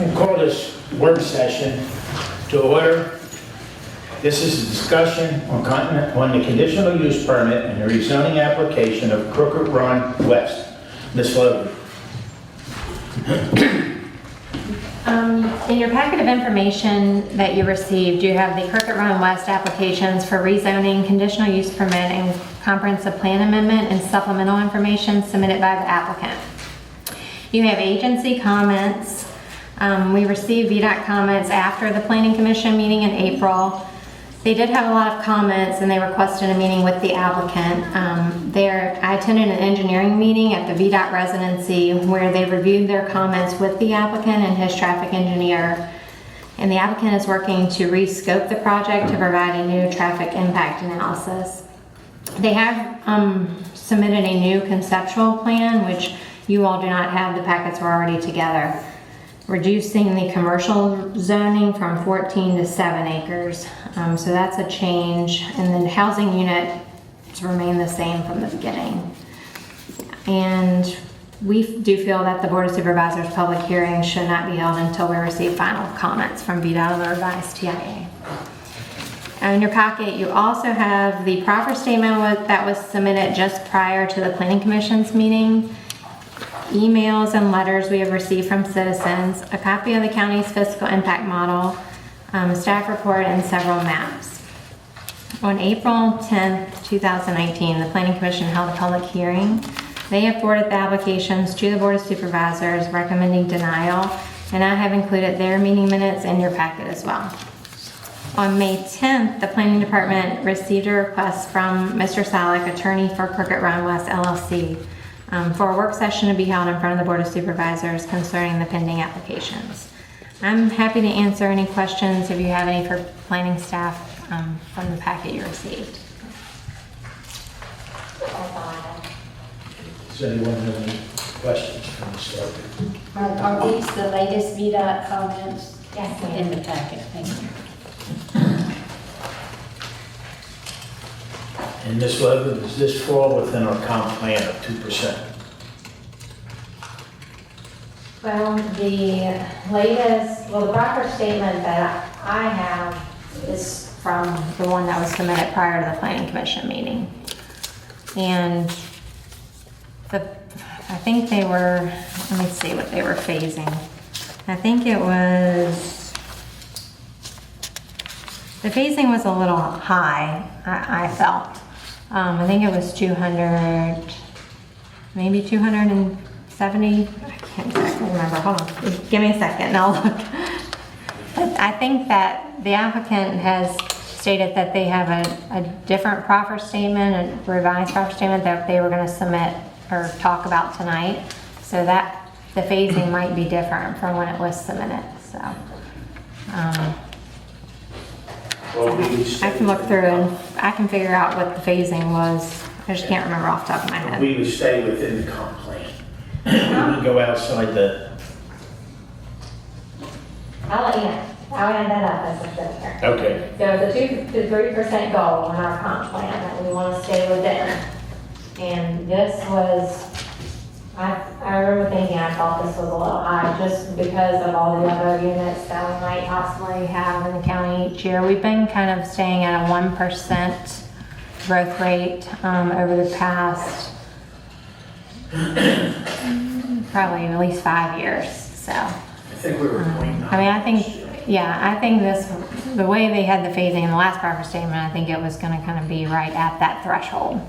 I call this work session to order. This is a discussion on the conditional use permit and the rezoning application of Crooked Run West. Ms. Logan. In your packet of information that you received, you have the Crooked Run West applications for rezoning, conditional use permit, and comprehensive plan amendment and supplemental information submitted by the applicant. You have agency comments. We received VDOT comments after the Planning Commission meeting in April. They did have a lot of comments and they requested a meeting with the applicant. I attended an engineering meeting at the VDOT residency where they reviewed their comments with the applicant and his traffic engineer. And the applicant is working to rescope the project to provide a new traffic impact analysis. They have submitted a new conceptual plan, which you all do not have. The packets were already together. Reducing the commercial zoning from 14 to 7 acres. So that's a change. And then housing units remain the same from the beginning. And we do feel that the Board of Supervisors public hearing should not be held until we receive final comments from VDOT on the revised TIA. In your packet, you also have the proffer statement that was submitted just prior to the Planning Commission's meeting, emails and letters we have received from citizens, a copy of the county's fiscal impact model, staff report, and several maps. On April 10th, 2019, the Planning Commission held a public hearing. They have forwarded the applications to the Board of Supervisors recommending denial, and I have included their meeting minutes in your packet as well. On May 10th, the Planning Department received a request from Mr. Silek, attorney for Crooked Run West LLC, for a work session to be held in front of the Board of Supervisors concerning the pending applications. I'm happy to answer any questions if you have any for planning staff from the packet you received. Does anyone have any questions from Ms. Logan? Are these the latest VDOT comments? Yes, In the packet, thank you. And Ms. Logan, does this fall within our comp plan of 2%? Well, the proper statement that I have is from the one that was submitted prior to the Planning Commission meeting. And I think they were, let me see what they were phasing. I think it was, the phasing was a little high, I felt. I think it was 200, maybe 270. I can't exactly remember. Hold on. Give me a second and I'll look. But I think that the applicant has stated that they have a different proffer statement, a revised proffer statement that they were going to submit or talk about tonight. So that the phasing might be different from when it was submitted. So. I can look through and I can figure out what the phasing was. I just can't remember off the top of my head. We would stay within the comp plan. We would go outside the... I'll let you know. I'll add that up as a sit here. Okay. So the 2 to 3% goal in our comp plan that we want to stay within. And this was, I remember thinking I thought this was a little high just because of all the other units that we might possibly have in the county each year. We've been kind of staying at a 1% growth rate over the past probably at least 5 years. So I think we were 0.9. I think this, the way they had the phasing in the last proffer statement, I think it was going to kind of be right at that threshold.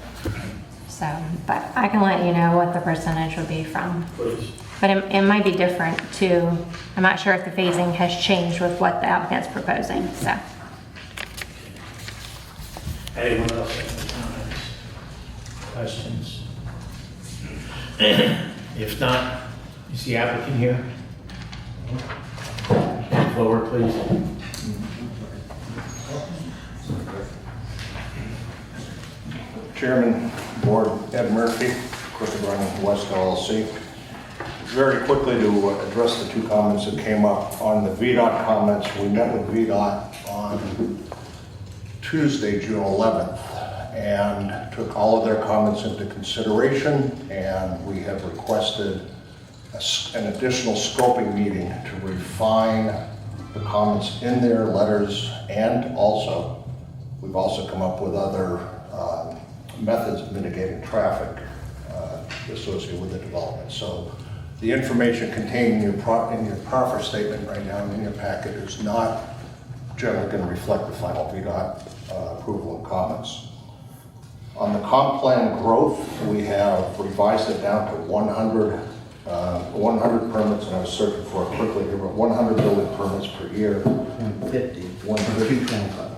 So, but I can let you know what the percentage would be from. Please. But it might be different too. I'm not sure if the phasing has changed with what the applicant's proposing, so. Anyone else have any comments? Questions? If not, is the applicant here? Forward, please. Chairman, Board, Ed Murphy, Crooked Run West LLC. Very quickly to address the two comments that came up on the VDOT comments. We met with VDOT on Tuesday, June 11th, and took all of their comments into consideration, and we have requested an additional scoping meeting to refine the comments in their letters, and also, we've also come up with other methods of mitigating traffic associated with the development. So the information contained in your proffer statement right now in your packet is not generally going to reflect the final VDOT approval and comments. On the comp plan growth, we have revised it down to 100 permits, and I was searching for it quickly here, but 100 building permits per year. 150. 225.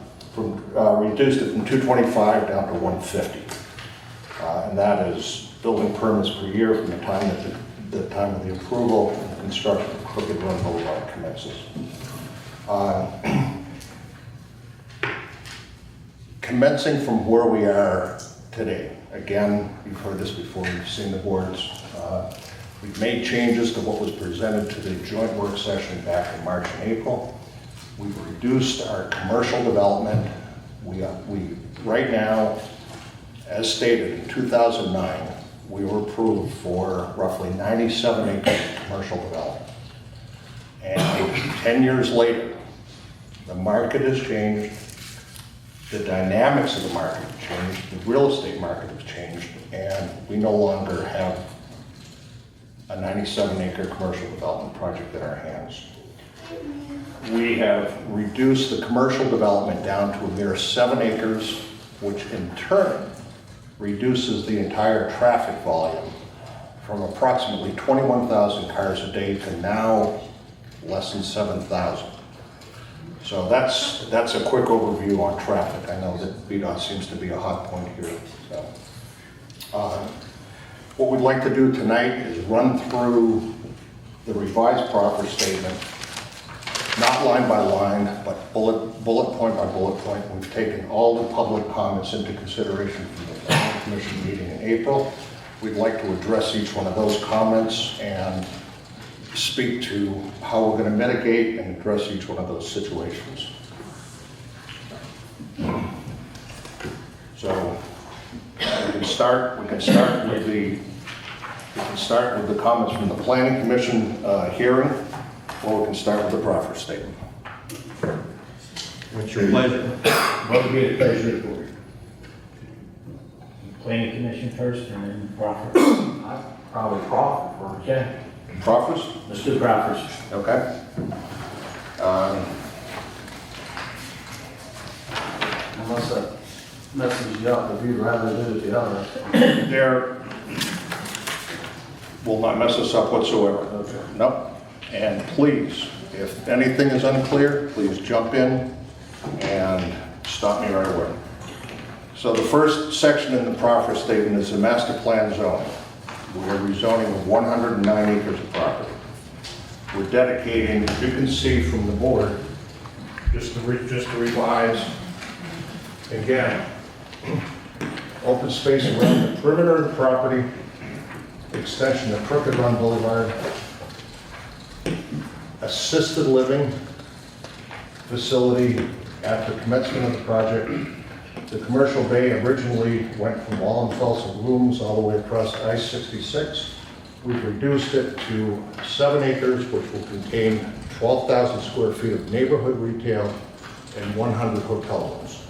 Reduced it from 225 down to 150. And that is building permits per year from the time of the approval and the construction of Crooked Run Boulevard commences. Commencing from where we are today. Again, you've heard this before, you've seen the boards. We've made changes to what was presented to the joint work session back in March and April. We've reduced our commercial development. We right now, as stated in 2009, we were approved for roughly 97 acres of commercial development. And 10 years later, the market has changed, the dynamics of the market have changed, the real estate market has changed, and we no longer have a 97-acre commercial development project in our hands. We have reduced the commercial development down to a mere 7 acres, which in turn reduces the entire traffic volume from approximately 21,000 cars a day to now less than 7,000. So that's a quick overview on traffic. I know that VDOT seems to be a hot point here. So, what we'd like to do tonight is run through the revised proffer statement, not line by line, but bullet point by bullet point. We've taken all the public comments into consideration from the Planning Commission meeting in April. We'd like to address each one of those comments and speak to how we're going to mitigate and address each one of those situations. So we can start with the comments from the Planning Commission hearing, or we can start with the proffer statement. What's your pleasure? What would be the pleasure of the board? Planning Commission first and then proffer. I'd probably proffer first. Okay, Proffers? let's do proffers. Okay. Unless that messes you up, if you'd rather do it the other. There will not mess us up whatsoever. Okay. Nope. And please, if anything is unclear, please jump in and stop me right away. So the first section in the proffer statement is the master plan zoning. We are rezoning of 109 acres of property. We're dedicating, as you can see from the board, just to revise, again, open space around the perimeter of the property, extension of Crooked Run Boulevard, assisted living facility at the commencement of the project. The commercial bay originally went from Wallenfels rooms all the way across I-66. We've reduced it to 7 acres, which will contain 12,000 square feet of neighborhood retail and 100 hotel rooms.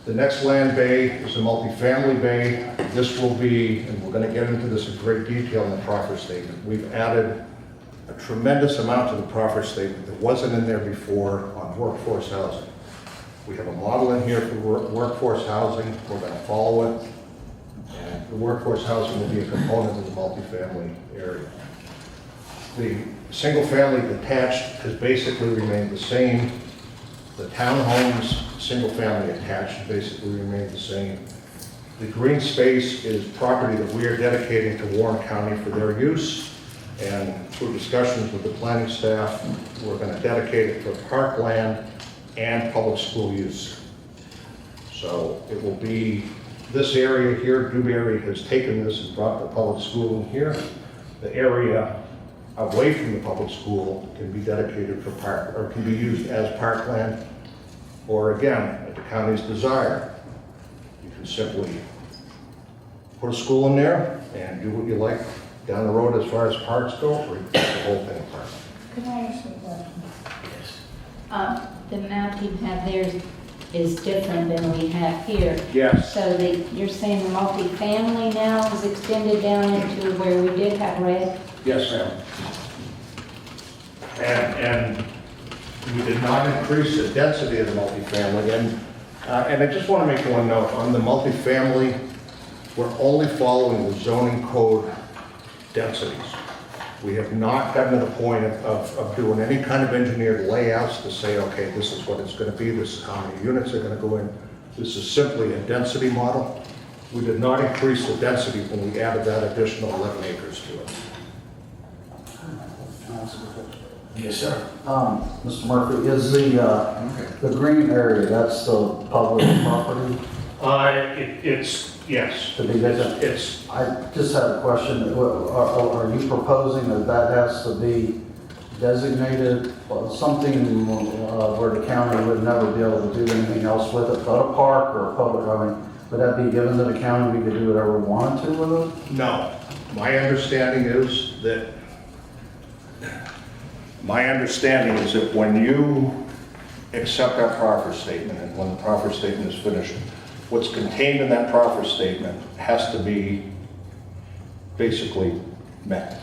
The next land bay is a multifamily bay. This will be, and we're going to get into this in great detail in the proffer statement, we've added a tremendous amount to the proffer statement that wasn't in there before on workforce housing. We have a model in here for workforce housing. We're going to follow it. And the workforce housing will be a component of the multifamily area. The single family detached has basically remained the same. The townhomes, single family attached, basically remain the same. The green space is property that we are dedicating to Warren County for their use. And through discussions with the planning staff, we're going to dedicate it for parkland and public school use. So it will be this area here. Dewberry has taken this and brought the public school in here. The area away from the public school can be dedicated for park, or can be used as parkland, or again, at the county's desire, you can simply put a school in there and do what you like down the road as far as parts go, or you take the whole thing apart? Could I ask a question? Yes. The map you have there is different than we have here. Yes. So you're saying the multifamily now is extended down into where we did have red? Yes, ma'am. And we did not increase the density of the multifamily. And I just want to make one note, on the multifamily, we're only following the zoning code densities. We have not gotten to the point of doing any kind of engineered layouts to say, okay, this is what it's going to be, this is how many units are going to go in. This is simply a density model. We did not increase the density when we added that additional 11 acres to it. Yes, sir. Mr. Murphy, is the green area, that's the public property? Yes. To be designated? It's, I just had a question. Are you proposing that has to be designated something where the county would never be able to do anything else with it, but a park or a public, I mean, would that be given to the county, we could do whatever we wanted to with it? no. My understanding is that when you accept our proffer statement, and when the proffer statement is finished, what's contained in that proffer statement has to be basically met.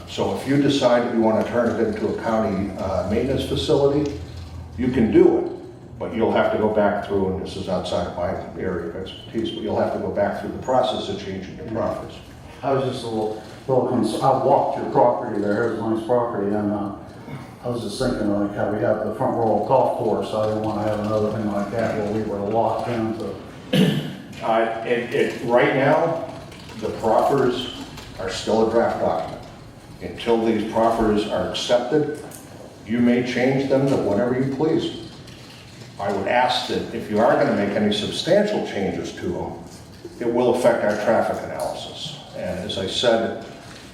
So if you decide that you want to turn it into a county maintenance facility, you can do it, but you'll have to go back through, and this is outside of my area of expertise, but you'll have to go back through the process of changing your proffers. I was just a little concerned. I walked your property there, it was nice property, and I was just thinking like how we have the front row golf course. I didn't want to have another thing like that where we were locked into. Right now, the proffers are still a draft document. Until these proffers are accepted, you may change them to whatever you please. I would ask that if you are going to make any substantial changes to them, it will affect our traffic analysis. And as I said,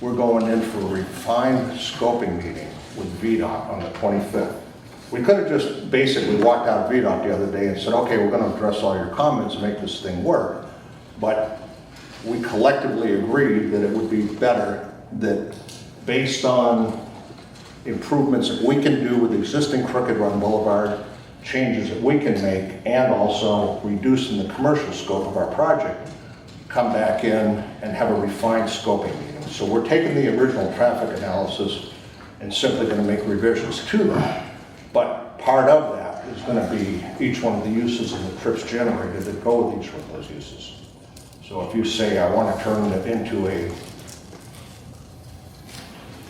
we're going in for a refined scoping meeting with VDOT on the 25th. We could have just basically walked out of VDOT the other day and said, okay, we're going to address all your comments and make this thing work. But we collectively agreed that it would be better that based on improvements that we can do with existing Crooked Run Boulevard, changes that we can make, and also reducing the commercial scope of our project, come back in and have a refined scoping meeting. So we're taking the original traffic analysis and simply going to make revisions to that. But part of that is going to be each one of the uses and the trips generated that go with each one of those uses. So if you say, I want to turn it into a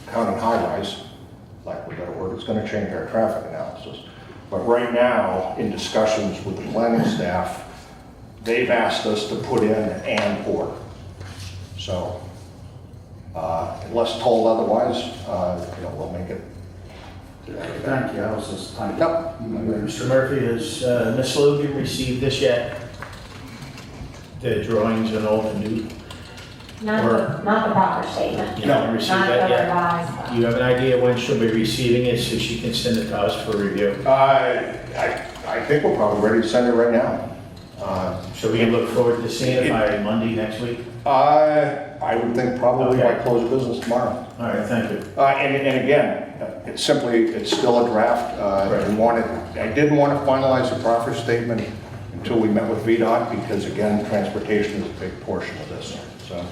county high-rise, lack of a better word, it's going to change our traffic analysis. But right now, in discussions with the planning staff, they've asked us to put in and or. So, unless told otherwise, we'll make it. Thank you. I was just thinking. Yep. Mr. Murphy, has Ms. Logan received this yet? The drawings and all the new? Not the proper statement. You haven't received Not that the yet? revised. Do you have an idea when she'll be receiving it so she can send it to us for review? I think we're probably ready to send it right now. So we can look forward to seeing it by Monday next week? I would think probably by Okay. close of business tomorrow. All right, thank you. And again, it's still a draft. Right. I didn't want to finalize the proffer statement until we met with VDOT because again, transportation is a big portion of this. So,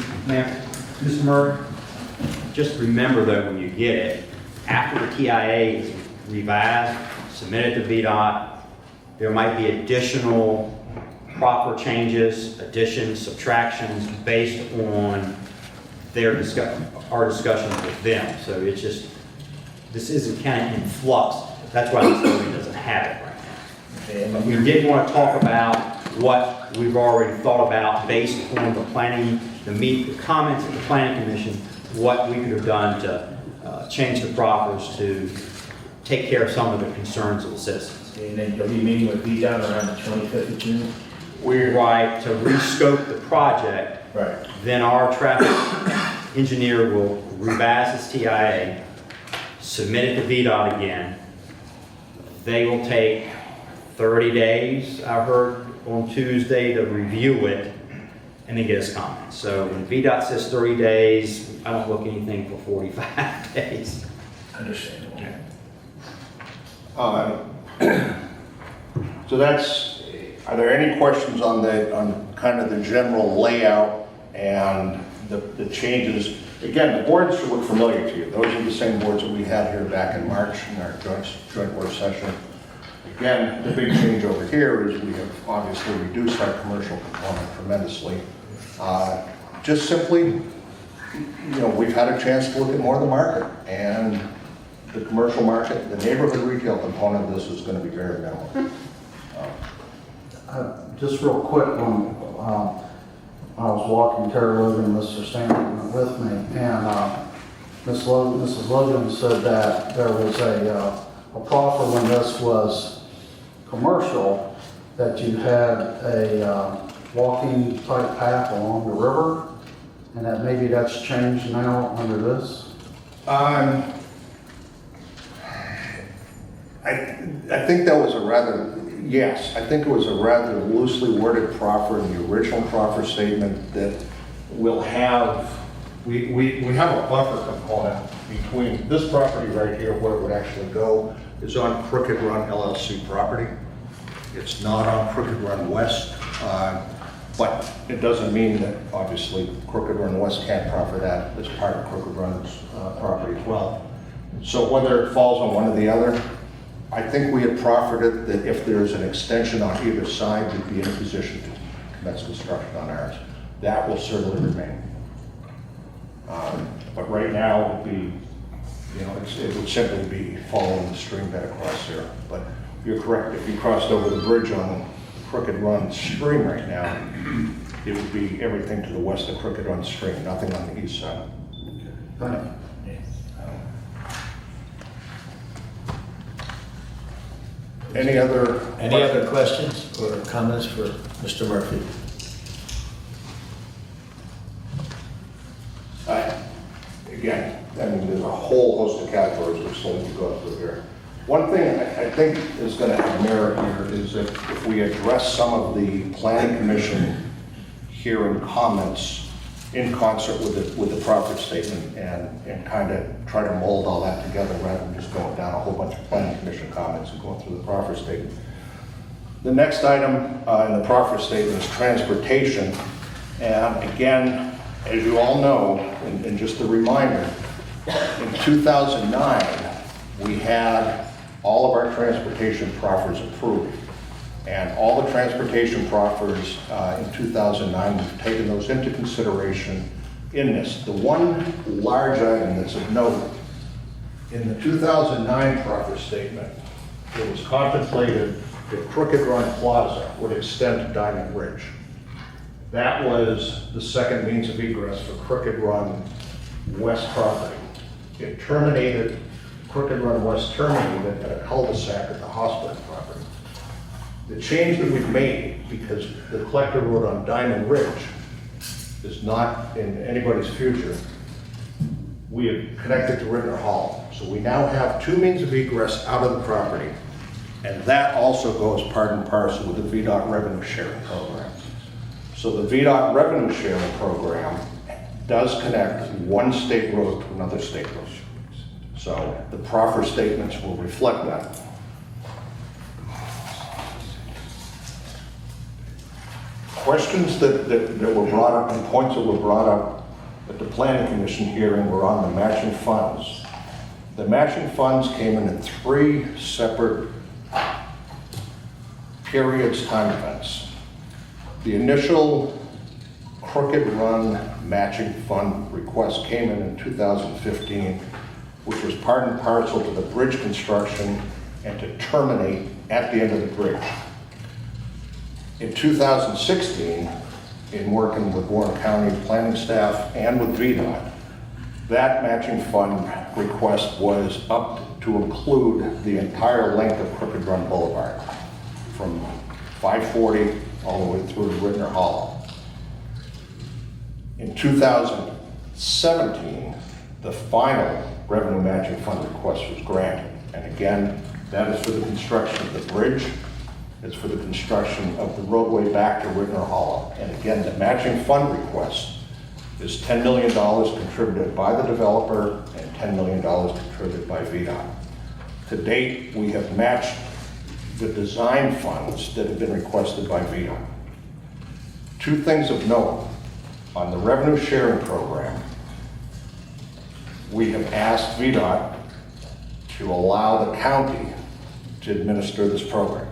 Mr. Murray, just remember though, when you get it, after the TIA is revised, submitted to VDOT, there might be additional proper changes, additions, subtractions based on our discussions with them. So it's just, this isn't kind of in flux. That's why this building doesn't have it right now. Okay, But we did want to talk about what we've already thought about based on the planning, the comments of the planning commission, what we could have done to change the proffers to take care of some of the concerns of the citizens. And then you'll be meeting with VDOT around the 25th of June? We're right to rescope the project. Right. Then our traffic engineer will revise his TIA, submit it to VDOT again. They will take 30 days, I heard, on Tuesday to review it. and then get us comments. So when VDOT says 30 days, I don't look anything for 45 days. Understandable. So that's, are there any questions on kind of the general layout and the changes? Again, the boards should look familiar to you. Those are the same boards that we had here back in March in our joint work session. Again, the big change over here is we have obviously reduced our commercial component tremendously. Just simply, we've had a chance to look at more of the market, and the commercial market, the neighborhood retail component of this is going to be very minimal. Just real quick, when I was walking, Terry Logan and Mr. Stanley went with me, and Mrs. Logan said that there was a proffer when this was commercial, that you had a walking type path along the river, and that maybe that's changed now under this? I think that was yes, I think it was a rather loosely worded proffer in the original proffer statement that we'll have, we have a buffer component between this property right here, where it would actually go, is on Crooked Run LLC property. It's not on Crooked Run West, but it doesn't mean that obviously Crooked Run West can't proffer that as part of Crooked Run's property as well. So whether it falls on one or the other, I think we had proffered it that if there's an extension on either side, we'd be in a position to commence construction on ours. That will certainly remain. But right now, it would be, it would simply be following the stream bed across there. But you're correct, if you crossed over the bridge on Crooked Run Stream right now, it would be everything to the west of Crooked Run Stream, nothing on the east side. Thank you. Any other questions or comments for Mr. Murphy? Again, there's a whole host of categories which still need to go through here. One thing I think is going to have merit here is that if we address some of the planning commission hearing comments in concert with the proffer statement and kind of try to mold all that together rather than just going down a whole bunch of planning commission comments and going through the proffer statement. The next item in the proffer statement is transportation. And again, as you all know, and just a reminder, in 2009, we had all of our transportation proffers approved. And all the transportation proffers in 2009, we've taken those into consideration in this. The one large item that's of note, in the 2009 proffer statement, it was contemplated that Crooked Run Plaza would extend to Diamond Ridge. That was the second means of egress for Crooked Run West property. It terminated, Crooked Run West terminated at a cul-de-sac at the hospital property. The change that we've made, because the collector road on Diamond Ridge is not in anybody's future, we have connected to Rittner Hall. So we now have two means of egress out of the property, and that also goes part and parcel with the VDOT revenue sharing program. So the VDOT revenue sharing program does connect one state road to another state road. So the proffer statements will reflect that. Questions that were brought up and points that were brought up at the planning commission hearing were on the matching funds. The matching funds came in three separate periods, time events. The initial Crooked Run matching fund request came in 2015, which was part and parcel to the bridge construction and to terminate at the end of the bridge. In 2016, in working with Warren County planning staff and with VDOT, that matching fund request was up to include the entire length of Crooked Run Boulevard, from 540 all the way through to Rittner Hall. In 2017, the final revenue matching fund request was granted. And again, that is for the construction of the bridge is for the construction of the roadway back to Rittner Hollow. And again, the matching fund request is $10 million contributed by the developer and $10 million contributed by VDOT. To date, we have matched the design funds that have been requested by VDOT. Two things of note. On the revenue sharing program, we have asked VDOT to allow the county to administer this program.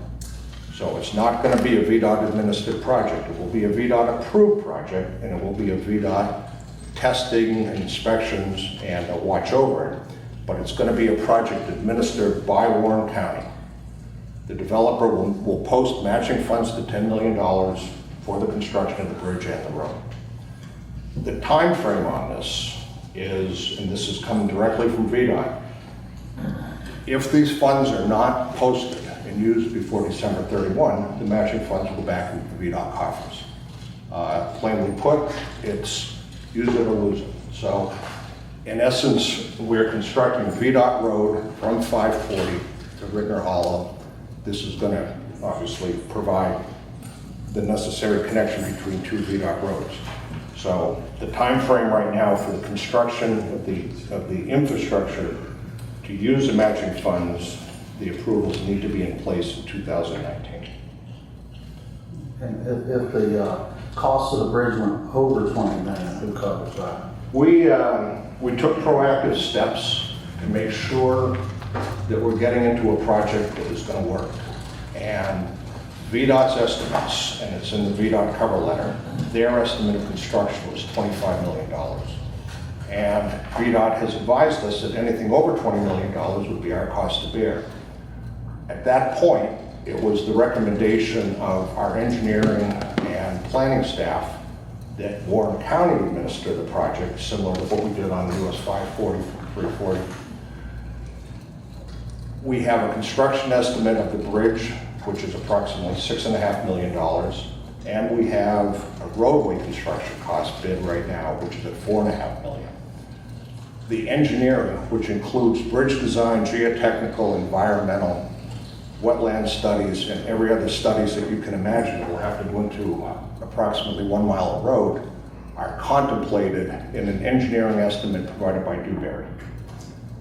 So it's not going to be a VDOT administered project. It will be a VDOT approved project, and it will be a VDOT testing, inspections, and a watch over it. But it's going to be a project administered by Warren County. The developer will post matching funds to $10 million for the construction of the bridge and the road. The time frame on this is, and this is coming directly from VDOT, if these funds are not posted and used before December 31, the matching funds will go back into the VDOT coffers. Plainly put, it's use it or lose it. So in essence, we're constructing VDOT Road from 540 to Rittner Hollow. This is going to obviously provide the necessary connection between two VDOT roads. So the time frame right now for the construction of the infrastructure to use the matching funds, the approvals need to be in place in 2019. And if the cost of the bridge went over 20 million, who covers that? We took proactive steps to make sure that we're getting into a project that is going to work. And VDOT's estimates, and it's in the VDOT cover letter, their estimate of construction was $25 million. And VDOT has advised us that anything over $20 million would be our cost to bear. At that point, it was the recommendation of our engineering and planning staff that Warren County administer the project, similar to what we did on US 540 from 340. We have a construction estimate of the bridge, which is approximately $6.5 million, and we have a roadway construction cost bid right now, which is at $4.5 million. The engineering, which includes bridge design, geotechnical, environmental, wetland studies, and every other studies that you can imagine will have to go into approximately 1 mile of road, are contemplated in an engineering estimate provided by Dewberry.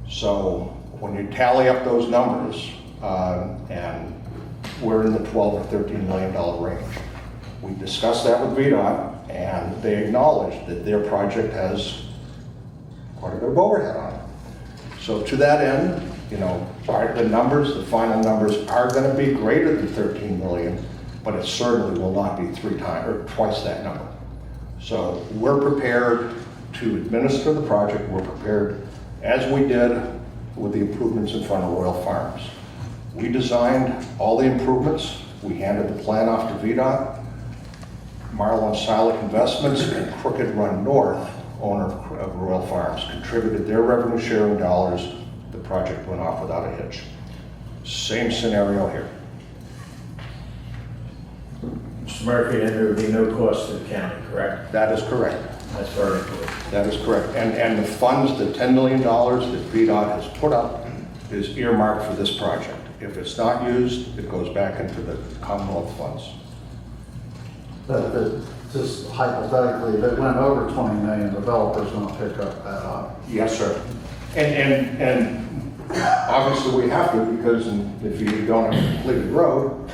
So when you tally up those numbers, and we're in the $12 or $13 million range. We discussed that with VDOT, and they acknowledged that their project has quite a bit of overhead on it. So to that end, you know, the final numbers are going to be greater than 13 million, but it certainly will not be twice that number. So we're prepared to administer the project. We're prepared, as we did with the improvements in front of Royal Farms. We designed all the improvements. We handed the plan off to VDOT. Marlow and Silek Investments and Crooked Run North, owner of Royal Farms, contributed their revenue sharing dollars. The project went off without a hitch. Same scenario here. Mr. Murphy, and there would be no cost to the county, correct? That is correct. That's very important. That is correct. And the funds, the $10 million that VDOT has put up is earmarked for this project. If it's not used, it goes back into the Commonwealth funds. But just hypothetically, if it went over 20 million, the developer's going to pick up that. Yes, sir. And obviously we have to, because if you don't have a completed road,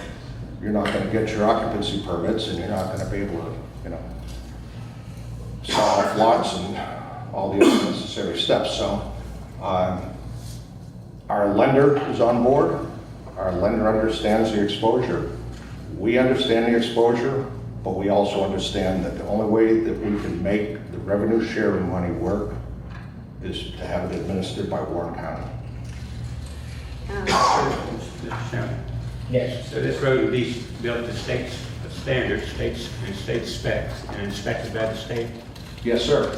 you're not going to get your occupancy permits, and you're not going to be able to, you know, sell off lots and all the other necessary steps. So our lender is on board. Our lender understands the exposure. We understand the exposure, but we also understand that the only way that we can make the revenue sharing money work is to have it administered by Warren County. Mr. Chairman. Yes. So this road would be built to state standards, state specs, and inspected by the state? Yes, sir.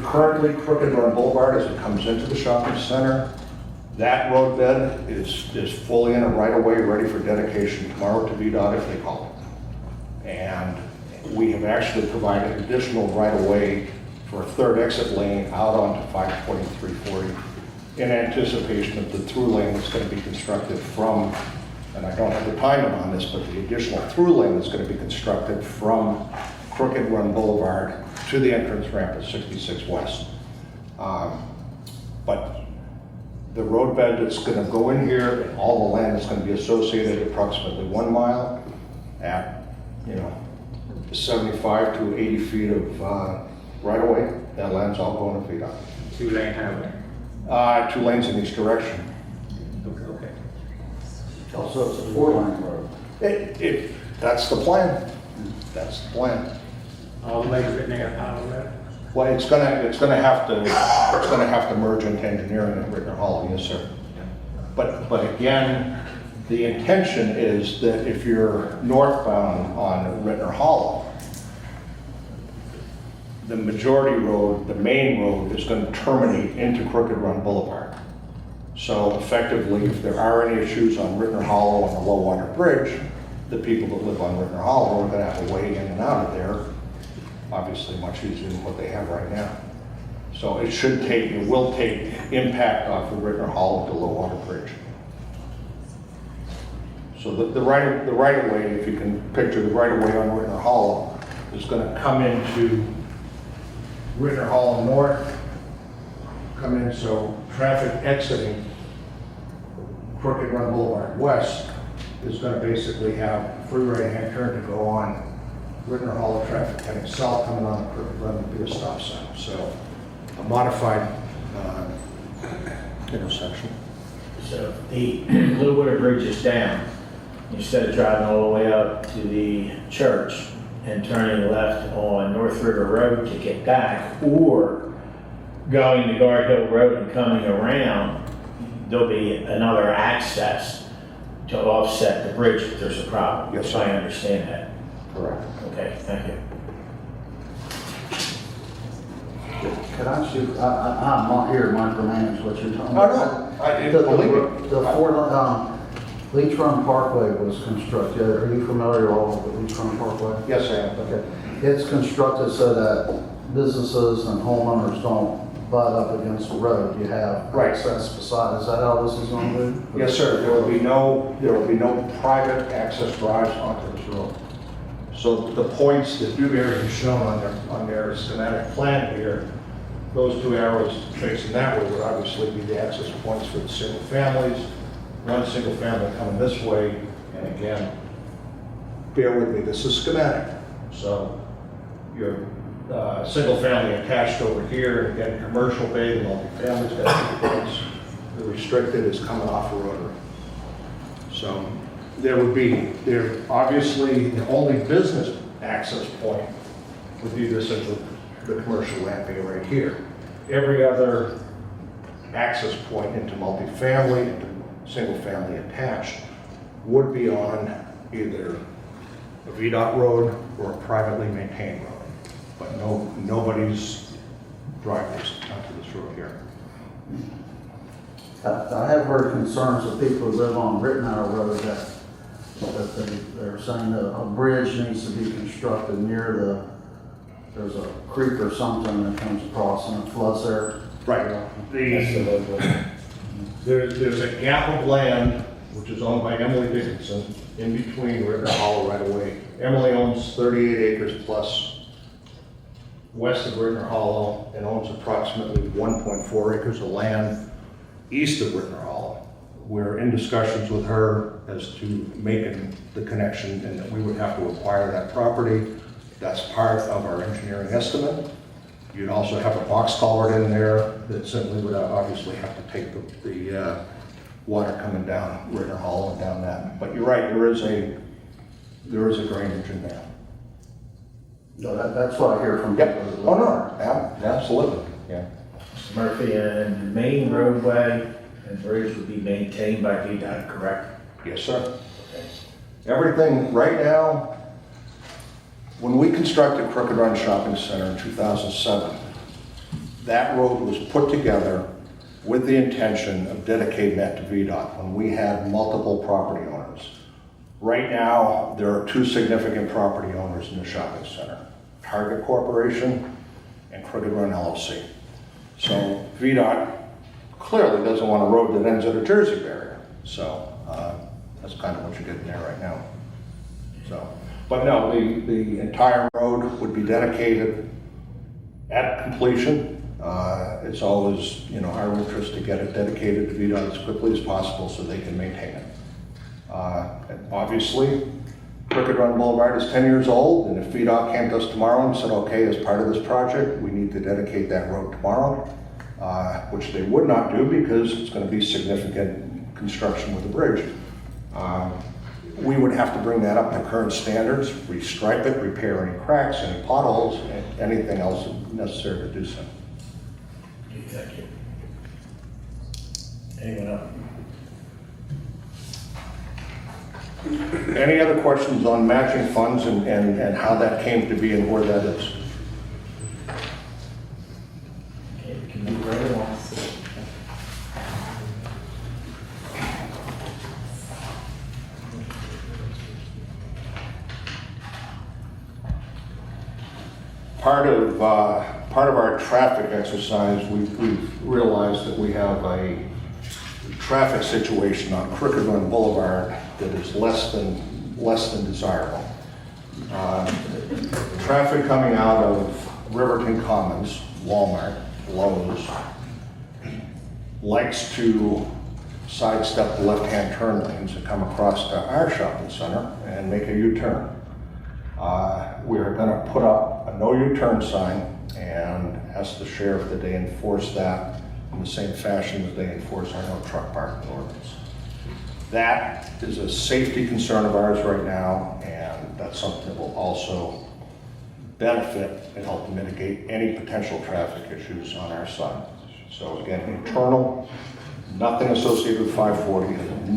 Currently, Crooked Run Boulevard, as it comes into the shopping center, that road bed is fully in a right-of-way, ready for dedication tomorrow to VDOT if they call it. And we have actually provided additional right-of-way for a third exit lane out onto 520, 340 in anticipation of the through lane that's going to be constructed from and I don't have the timing on this, but the additional through lane is going to be constructed from Crooked Run Boulevard to the entrance ramp at 66 West. But the roadbed that's going to go in here, and all the land that's going to be associated approximately 1 mile at, 75 to 80 feet of right of way. That land's all going to VDOT. 2-lane highway. 2 lanes in each direction. Okay. Also, it's a 4-lane road. That's the plan. That's the plan. All the way to Whitney Hollow. Well, it's gonna have to merge into engineering at Rittner Hollow, yes, sir. But again, the intention is that if you're northbound on Rittner Hollow, the majority road, the main road, is going to terminate into Crooked Run Boulevard. So effectively, if there are any issues on Rittner Hollow and the low water bridge, the people that live on Rittner Hollow are going to have a way in and out of there, obviously much easier than what they have right now. So it will take impact off of Rittner Hollow to low water bridge. So the right of way, if you can picture the right of way on Rittner Hollow, is going to come into Rittner Hollow North, come in, so traffic exiting Crooked Run Boulevard West is going to basically have free right-hand turn to go on Rittner Hollow traffic heading south, coming on the Crooked Run to be a stop sign. So a modified intersection. So the Blue Water Bridge is down. Instead of driving all the way up to the church and turning left on North River Road to get back, or going to Guard Hill Road and coming around, there'll be another access to offset the bridge if there's a problem. Yes, if sir. I understand that. Correct. Okay, thank you. Can I ask you, I'm not here to micromanage what you're talking Oh, about. no, I didn't believe it. Leech Run Parkway was constructed. Are you familiar all with the Leech Run Parkway? Yes, I am. Okay. It's constructed so that businesses and homeowners don't butt up against the road. You have Right. access beside. Is that how this is going to be? Yes, sir. There will be no private access drives onto this road. So the points that Dewberry has shown on their schematic plan here, those 2 arrows facing that way would obviously be the access points for the single families. One single family coming this way, and again, bear with me, this is schematic. So your single family attached over here, and again, commercial bay, the multifamily's got 2 points. The restricted is coming off a rotary. So obviously, the only business access point would be this is the commercial land bay right here. Every other access point into multifamily, into single family attached, would be on either a VDOT road or a privately maintained road. But nobody's driveways onto this road here. I have heard concerns of people who live on Rittner Road that they're saying that a bridge needs to be constructed near there's a creek or something that comes across and it floods there. Right. There's a gap of land, which is owned by Emily Dickinson, in between Rittner Hollow right away. Emily owns 38 acres plus west of Rittner Hollow and owns approximately 1.4 acres of land east of Rittner Hollow. We're in discussions with her as to making the connection and that we would have to acquire that property. That's part of our engineering estimate. You'd also have a box culvert in there that simply would obviously have to take the water coming down Rittner Hollow and down that. But you're right, there is a drainage in there. No, that's what I hear from people. Yep. Oh, no, absolutely. Yeah. Mr. Murphy, and the main roadway and bridge would be maintained by VDOT, correct? Yes, sir. Everything right now, when we constructed Crooked Run Shopping Center in 2007, that road was put together with the intention of dedicating that to VDOT when we had multiple property owners. Right now, there are 2 significant property owners in the shopping center, Target Corporation and Crooked Run LLC. So VDOT clearly doesn't want a road that ends at a Jersey barrier. So That's kind of what you're getting there right now. So, but no, the entire road would be dedicated at completion. It's always, you know, our interest to get it dedicated to VDOT as quickly as possible so they can maintain it. And obviously, Crooked Run Boulevard is 10 years old, and if VDOT came to us tomorrow and said, okay, as part of this project, we need to dedicate that road tomorrow, which they would not do because it's going to be significant construction with the bridge. We would have to bring that up to current standards, restripe it, repair any cracks, any potholes, and anything else necessary to do so. Thank you. Anyone else? Any other questions on matching funds and how that came to be and where that is? Okay, we can move right along. Part of our traffic exercise, we've realized that we have a traffic situation on Crooked Run Boulevard that is less than desirable. Traffic coming out of Riverton Commons, Walmart, Lowe's, likes to sidestep the left-hand turn lanes and come across to our shopping center and make a U-turn. We're going to put up a no U-turn sign and ask the sheriff that they enforce that in the same fashion that they enforce our no truck parking ordinance. That is a safety concern of ours right now, and that's something that will also benefit and help mitigate any potential traffic issues on our side. So again, internal, nothing associated with 540,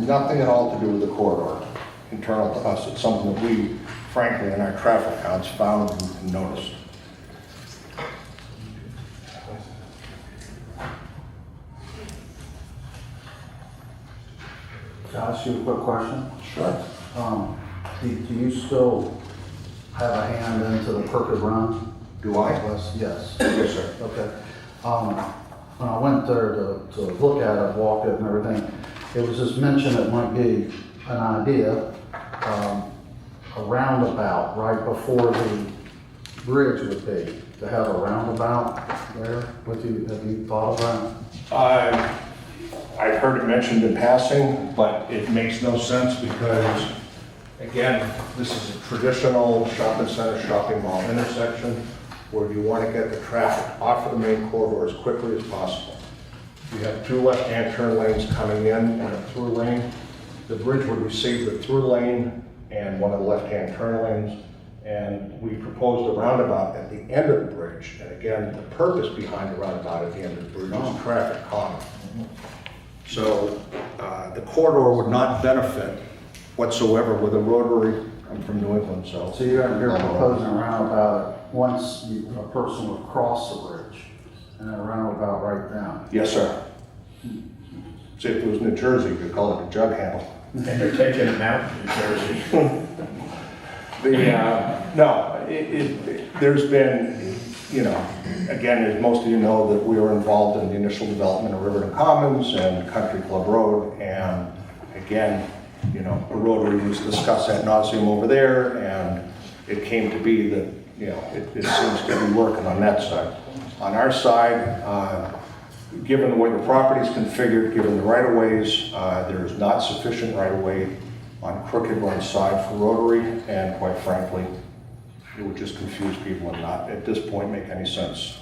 nothing at all to do with the corridor. Internal to us, it's something that we, frankly, in our traffic counts found and noticed. Can I ask you a quick question? Sure. Do you still have a hand into the Crooked Run? Do I? Yes. Yes, sir. Okay. When I went there to look at it, walk it and everything, it was just mentioned it might be an idea, a roundabout right before the bridge would be, to have a roundabout there with you. Have you thought of that? I've heard it mentioned in passing, but it makes no sense because, again, this is a traditional shopping center, shopping mall intersection where you want to get the traffic off of the main corridor as quickly as possible. You have two left-hand turn lanes coming in and a through lane. The bridge would receive the through lane and one of the left-hand turn lanes. And we proposed a roundabout at the end of the bridge. And again, the purpose behind the roundabout at the end of the bridge is traffic calming. So the corridor would not benefit whatsoever with a rotary. I'm from New England, so. So you're proposing a roundabout once a person would cross the bridge and then a roundabout right down? Yes, sir. See, if it was New Jersey, you could call it a jug handle. And they're taking them out in New Jersey. There's been, you know, again, as most of you know, that we were involved in the initial development of Riverton Commons and Country Club Road, and again, you know, the rotary was discussed ad nauseum over there, and it came to be that, you know, it seems to be working on that side. On our side, given the way the property is configured, given the right-of-ways, there is not sufficient right-of-way on Crooked Run side for rotary, and quite frankly, it would just confuse people and not, at this point, make any sense.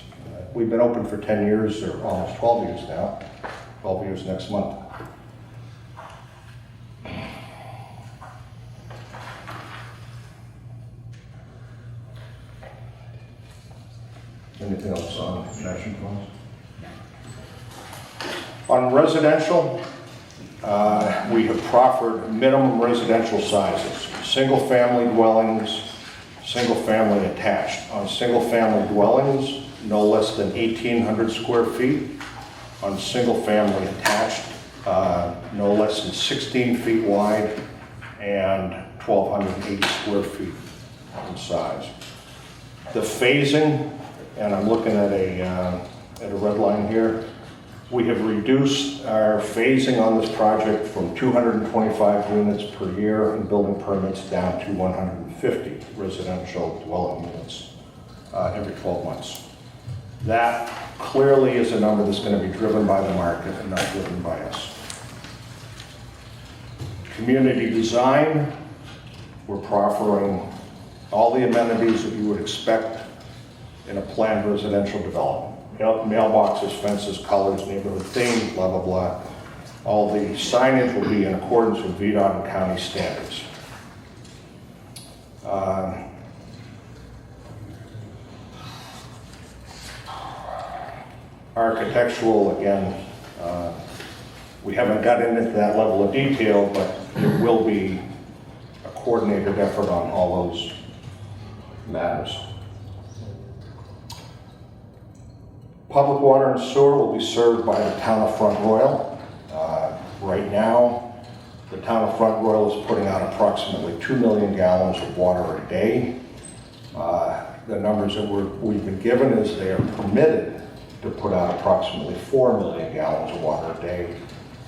We've been open for 10 years, or almost 12 years now, 12 years next month. Anything else on matching funds? On residential, we have proffered minimum residential sizes, single-family dwellings, single-family attached. On single-family dwellings, no less than 1,800 square feet. On single-family attached, no less than 16 feet wide and 1,280 square feet in size. The phasing, and I'm looking at a red line here, We have reduced our phasing on this project from 225 units per year in building permits down to 150 residential dwelling units every 12 months. That clearly is a number that's going to be driven by the market and not driven by us. Community design, we're proffering all the amenities that you would expect in a planned residential development. Mailboxes, fences, colors, neighborhood theme, blah, blah, blah. All the signage will be in accordance with VDOT and county standards. Architectural, again, we haven't got into that level of detail, but there will be a coordinated effort on all those matters. Public water and sewer will be served by the town of Front Royal. Right now, the town of Front Royal is putting out approximately 2 million gallons of water a day. The numbers that we've been given is they are permitted to put out approximately 4 million gallons of water a day,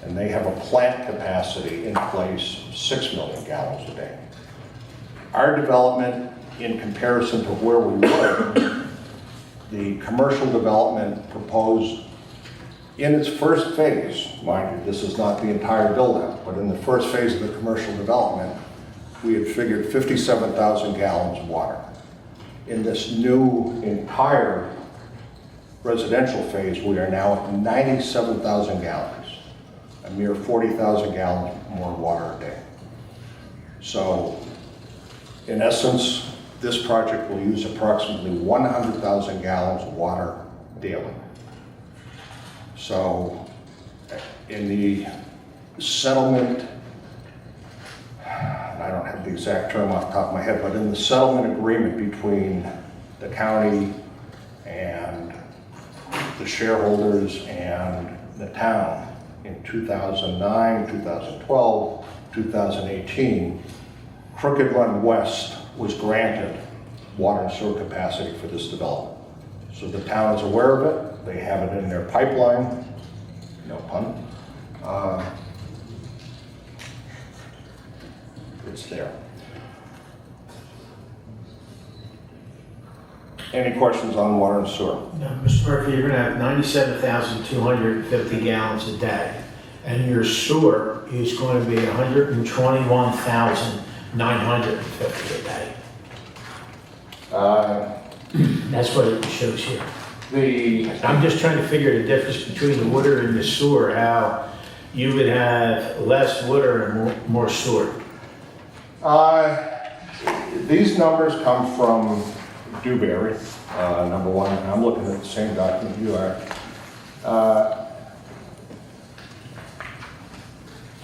and they have a plant capacity in place of 6 million gallons a day. Our development, in comparison to where we were, the commercial development proposed in its first phase, mind you, this is not the entire build-out, but in the first phase of the commercial development, we had figured 57,000 gallons of water. In this new entire residential phase, we are now at 97,000 gallons, a mere 40,000 gallons more water a day. So, in essence, this project will use approximately 100,000 gallons of water daily. So, in the settlement, I don't have the exact term off the top of my head, but in the settlement agreement between the county and the shareholders and the town in 2009, 2012, 2018, Crooked Run West was granted water and sewer capacity for this development. So the town is aware of it. They have it in their pipeline, no pun. It's there. Any questions on water and sewer? Now, Mr. Murphy, you're gonna have 97,250 gallons a day, and your sewer is going to be 121,950 a day. That's what it shows here. I'm just trying to figure the difference between the water and the sewer, how you would have less water and more sewer. These numbers come from Dewberry, number one. I'm looking at the same document you are.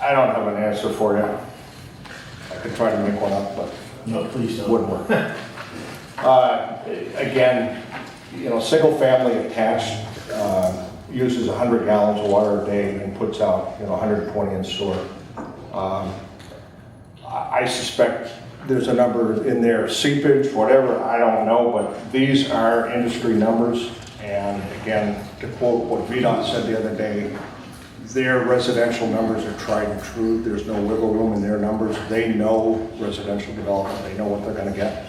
I don't have an answer for you. I could try to make one up, but No, please don't. wouldn't work. Again, you know, single family attached uses 100 gallons of water a day and puts out, 120 in sewer. I suspect there's a number in there, seepage, whatever, I don't know, but these are industry numbers. And again, to quote what VDOT said the other day, their residential numbers are tried and true. There's no wiggle room in their numbers. They know residential development. They know what they're going to get.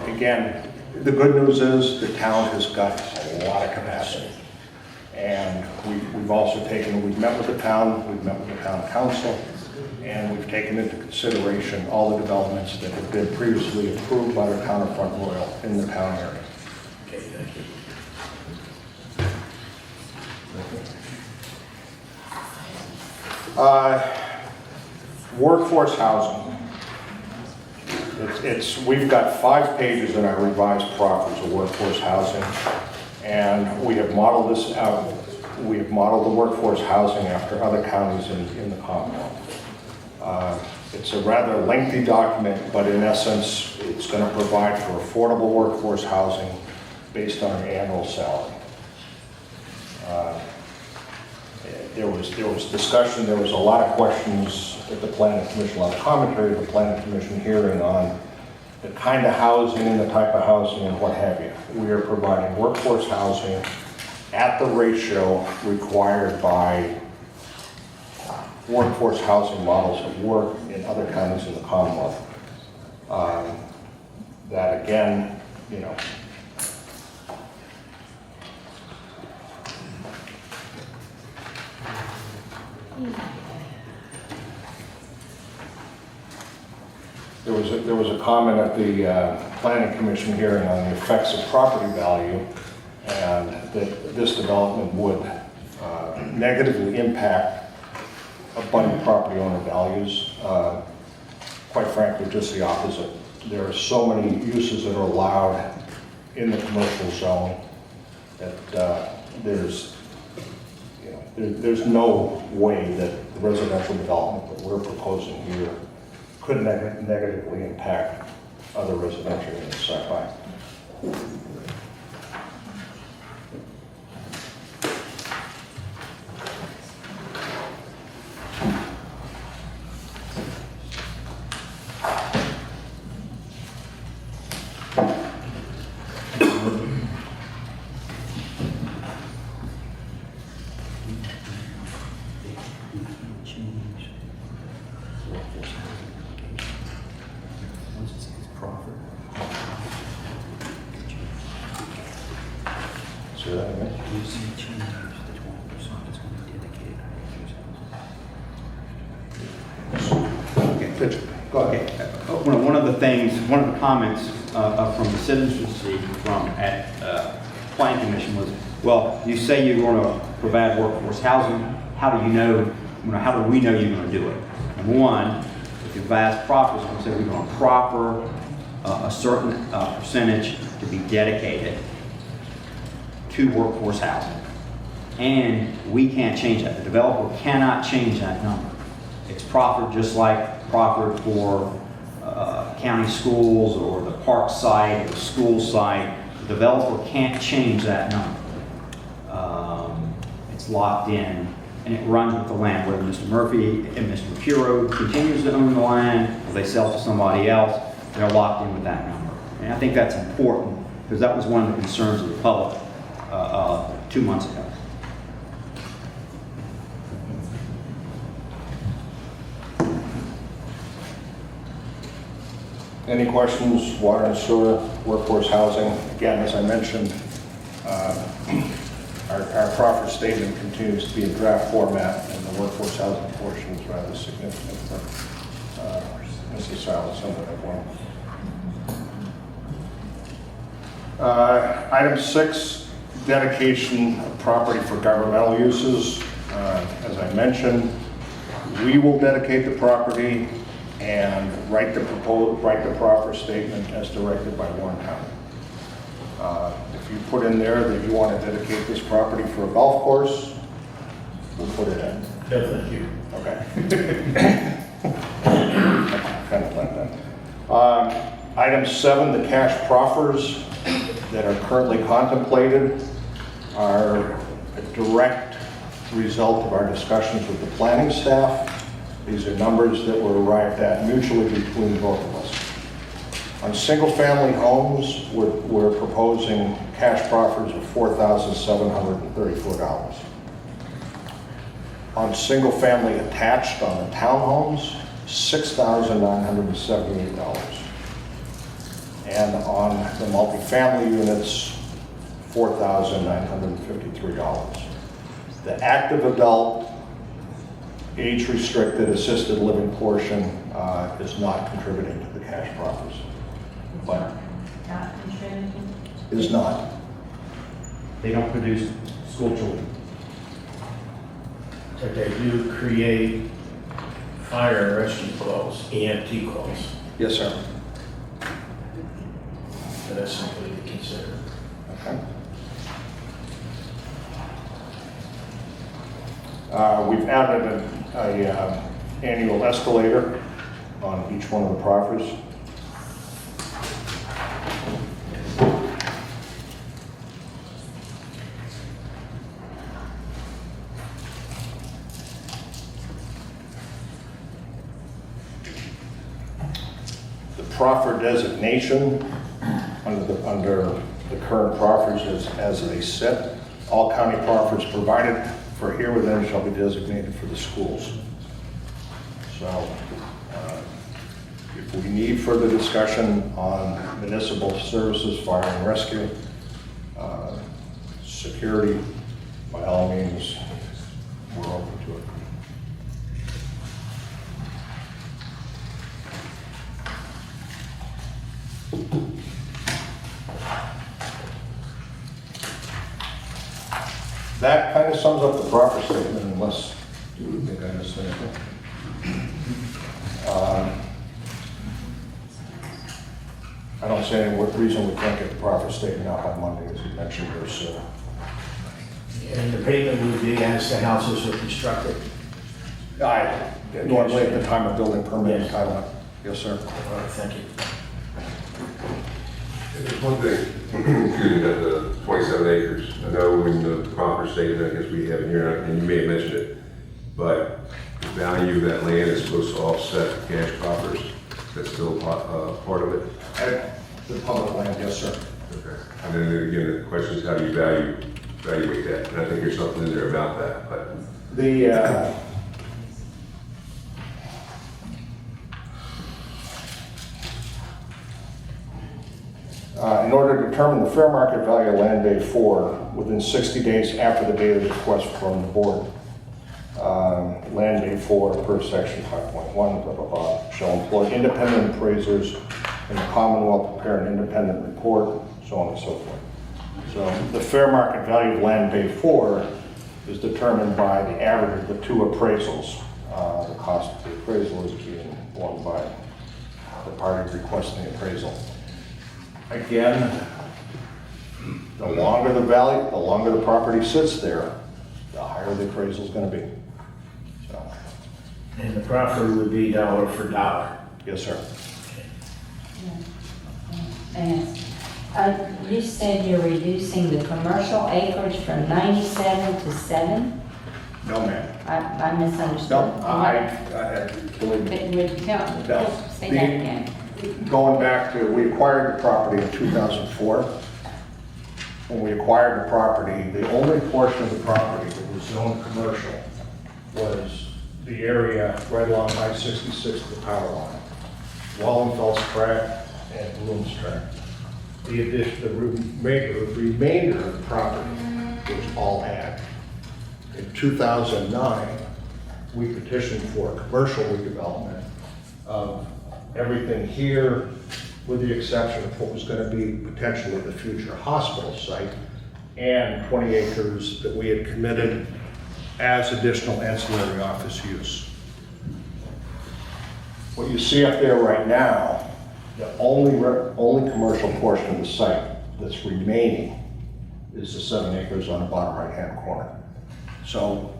Again, the good news is the town has got a lot of capacity. And we've also we've met with the town, we've met with the town council, and we've taken into consideration all the developments that have been previously approved by the town of Front Royal in the town area. Okay, thank you. Workforce housing. We've got 5 pages in our revised proffers of workforce housing, and we have modeled this out. We have modeled the workforce housing after other counties in the Commonwealth. It's a rather lengthy document, but in essence, it's going to provide for affordable workforce housing based on an annual salary. There was discussion, there was a lot of questions at the Planning Commission, a lot of commentary at the Planning Commission hearing on the kind of housing and the type of housing and what have you. We are providing workforce housing at the ratio required by workforce housing models of work in other counties in the Commonwealth. That again, you know, there was a comment at the Planning Commission hearing on the effects of property value, and that this development would negatively impact abutting property owner values. Quite frankly, just the opposite. There are so many uses that are allowed in the commercial zone that there's no way that the residential development that we're proposing here could negatively impact other residential units side by. See that again? Okay. Go ahead. One of the comments from the citizens received from at Planning Commission was, well, you say you're going to provide workforce housing. How do you know, how do we know you're going to do it? Number one, if you advise properties, we say we're going to proffer a certain percentage to be dedicated to workforce housing. And we can't change that. The developer cannot change that number. It's proffered just like proffered for county schools or the park site or the school site. The developer can't change that number. It's locked in and it runs with the land. Whether Mr. Murphy and Mr. Mercuro continues to own the land or they sell to somebody else, they're locked in with that number. And I think that's important because that was one of the concerns of the public 2 months ago. Any questions? Water and sewer, workforce housing. Again, as I mentioned, our proffer statement continues to be in draft format, and the workforce housing portion is rather significant for Mrs. Silas under that one. Item 6, dedication of property for governmental uses. As I mentioned, we will dedicate the property and write the proffer statement as directed by Warren County. If you put in there that you want to dedicate this property for a golf course, we'll put it in. Definitely you. Okay. Kind of like that. Item 7, the cash proffers that are currently contemplated are a direct result of our discussions with the planning staff. These are numbers that were arrived at mutually between both of us. On single-family homes, we're proposing cash proffers of $4,734. On single-family attached on the townhomes, $6,978. And on the multifamily units, $4,953. The active adult, age-restricted assisted living portion is not contributing to the cash proffers. But Not contributing. is not. They don't produce school children. But they do create fire and rescue calls, EMT calls. Yes, sir. So that's something to consider. Okay. We've added an annual escalator on each one of the proffers. The proffer designation under the current proffers as they sit All county properties provided for here within shall be designated for the schools. So, if we need further discussion on municipal services, fire and rescue, security, by all means, we're open to it. That kind of sums up the proper statement, unless you think I missed anything. I don't see any reason we can't get the proper statement out by Monday, as you mentioned, there's And the payment would be as the houses are constructed. normally at the time of building permit entitlement. Yes, sir. All right, thank you. There's one thing, excuse me, that the 27 acres, I know in the proper statement, I guess we have in here, and you may have mentioned it, but the value of that land is supposed to offset the cash coffers. That's still part of it? At the public land, yes, sir. Okay. And then again, the question is how do you evaluate that? And I think there's something in there about that, but. In order to determine the fair market value of land bay 4 within 60 days after the date of the request from the board, land bay 4 per section 5.1, blah, blah, blah, shall employ independent appraisers in the Commonwealth prepare an independent report, so on and so forth. So the fair market value of land bay 4 is determined by the average of the two appraisals. The cost of the appraisal is being borne by the party requesting the appraisal. Again, the longer the value, the longer the property sits there, the higher the appraisal is going to be. So, And the proffer would be dollar for dollar. yes, sir. And you said you're reducing the commercial acreage from 97 to 7? No, ma'am. I misunderstood. No, believe me. It would tell, No. say that again. Going back to, we acquired the property in 2004. When we acquired the property, the only portion of the property that was zoned commercial was the area right along I-66 to the power line. Wallenfeld's tract and Bloom's tract. The remainder of the property was all ag. In 2009, we petitioned for a commercial redevelopment of everything here, with the exception of what was going to be potentially the future hospital site, and 20 acres that we had committed as additional ancillary office use. What you see up there right now, the only commercial portion of the site that's remaining is the 7 acres on the bottom right-hand corner. So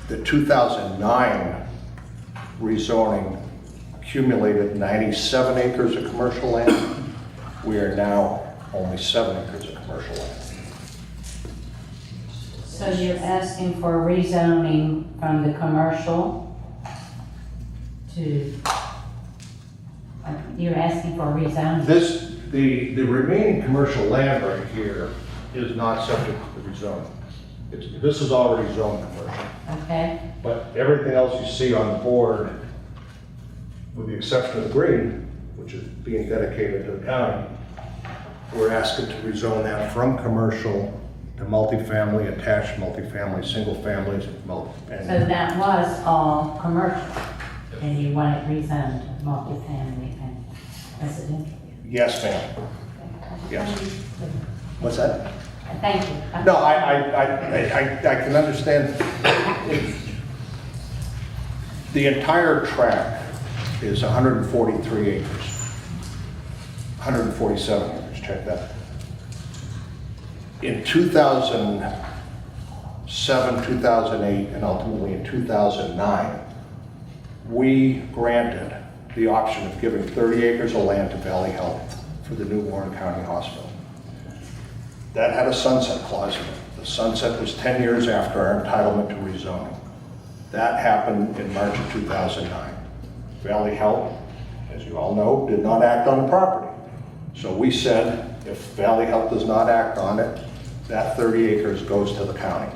the 2009 rezoning accumulated 97 acres of commercial land. We are now only 7 acres of commercial land. So you're asking for rezoning from the commercial to, you're asking for rezoning? The remaining commercial land right here is not subject to the rezoning. This is already zoned commercial. Okay, But everything else you see on the board, with the exception of the green, which is being dedicated to the county, we're asking to rezone that from commercial to multifamily, attached multifamily, single families, so that was all commercial, and you want it rezoned to multifamily and residential? yes, ma'am. Yes. What's that? Thank you. No, I can understand. The entire tract is 143 acres, 147 acres, check that. In 2007, 2008, and ultimately in 2009, we granted the option of giving 30 acres of land to Valley Health for the new Warren County Hospital. That had a sunset clause in it. The sunset was 10 years after our entitlement to rezoning. That happened in March of 2009. Valley Health, as you all know, did not act on the property. So we said, if Valley Health does not act on it, that 30 acres goes to the county.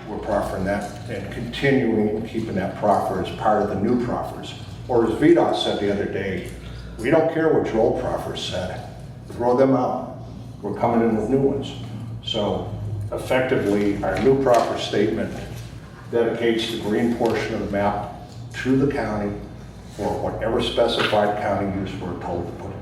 We're proffering that and continuing and keeping that proffer as part of the new proffers. Or as VDOT said the other day, we don't care what your old proffers said. Throw them out. We're coming in with new ones. So effectively, our new proffer statement dedicates the green portion of the map to the county for whatever specified county use we're told to put in.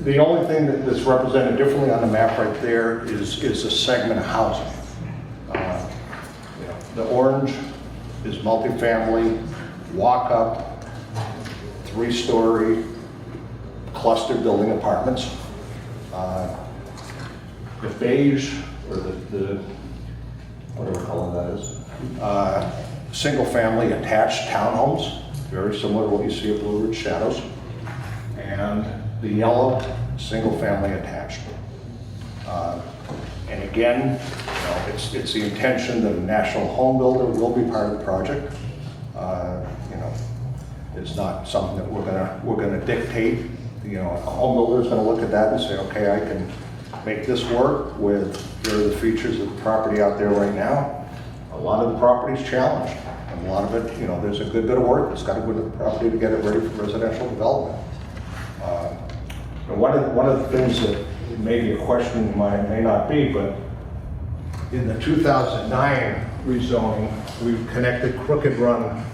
The only thing that's represented differently on the map right there is a segment of housing. The orange is multifamily, walk-up, 3-story, cluster building apartments. The beige, or the whatever color that is, single-family attached townhomes, very similar to what you see at Blue Ridge Shadows. And the yellow, single-family attached. And again, it's the intention that a national home builder will be part of the project. It's not something that we're gonna dictate. A home builder is gonna look at that and say, okay, I can make this work with the features of the property out there right now. A lot of the property is challenged, and a lot of it, there's a good bit of work that's got to go to the property to get it ready for residential development. And one of the things that may be a question, may not be, but in the 2009 rezoning, we connected Crooked Run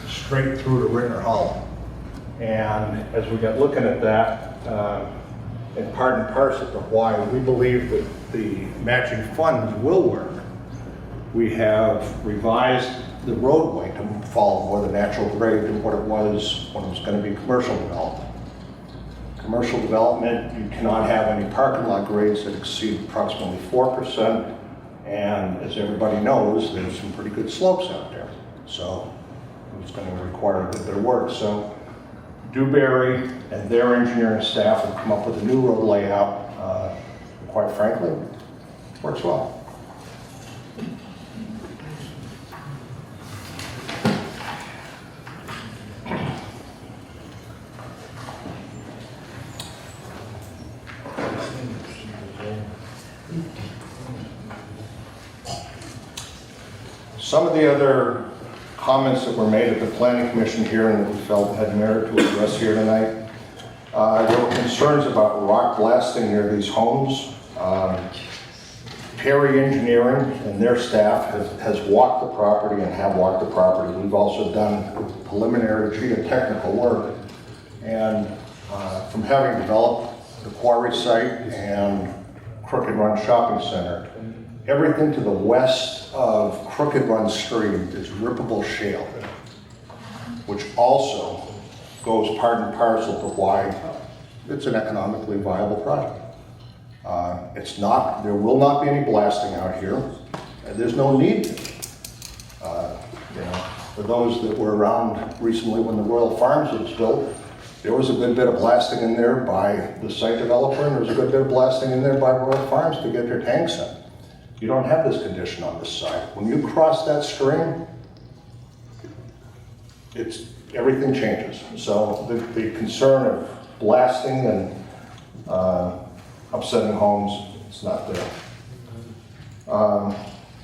straight through to Ritter Hollow. And as we got looking at that, and part and parcel to why we believe that the matching funds will work, we have revised the roadway to follow more the natural grade than what it was when it was going to be commercial development. Commercial development, you cannot have any parking lot grades that exceed approximately 4%, and as everybody knows, there's some pretty good slopes out there. So it's going to require a good bit of work. So Dewberry and their engineering staff have come up with a new road layout. Quite frankly, works well. Some of the other comments that were made at the Planning Commission hearing that we felt had merit to address here tonight. There were concerns about rock blasting near these homes. Perry Engineering and their staff has walked the property and have walked the property. We've also done preliminary geotechnical work. And from having developed the quarry site and Crooked Run Shopping Center, everything to the west of Crooked Run Stream is rippable shale, which also goes part and parcel to why it's an economically viable project. There will not be any blasting out here, and there's no need. For those that were around recently when the Royal Farms was built, there was a good bit of blasting in there by the site developer, and there was a good bit of blasting in there by Royal Farms to get their tanks in. You don't have this condition on this site. When you cross that stream, everything changes. So the concern of blasting and upsetting homes, it's not there.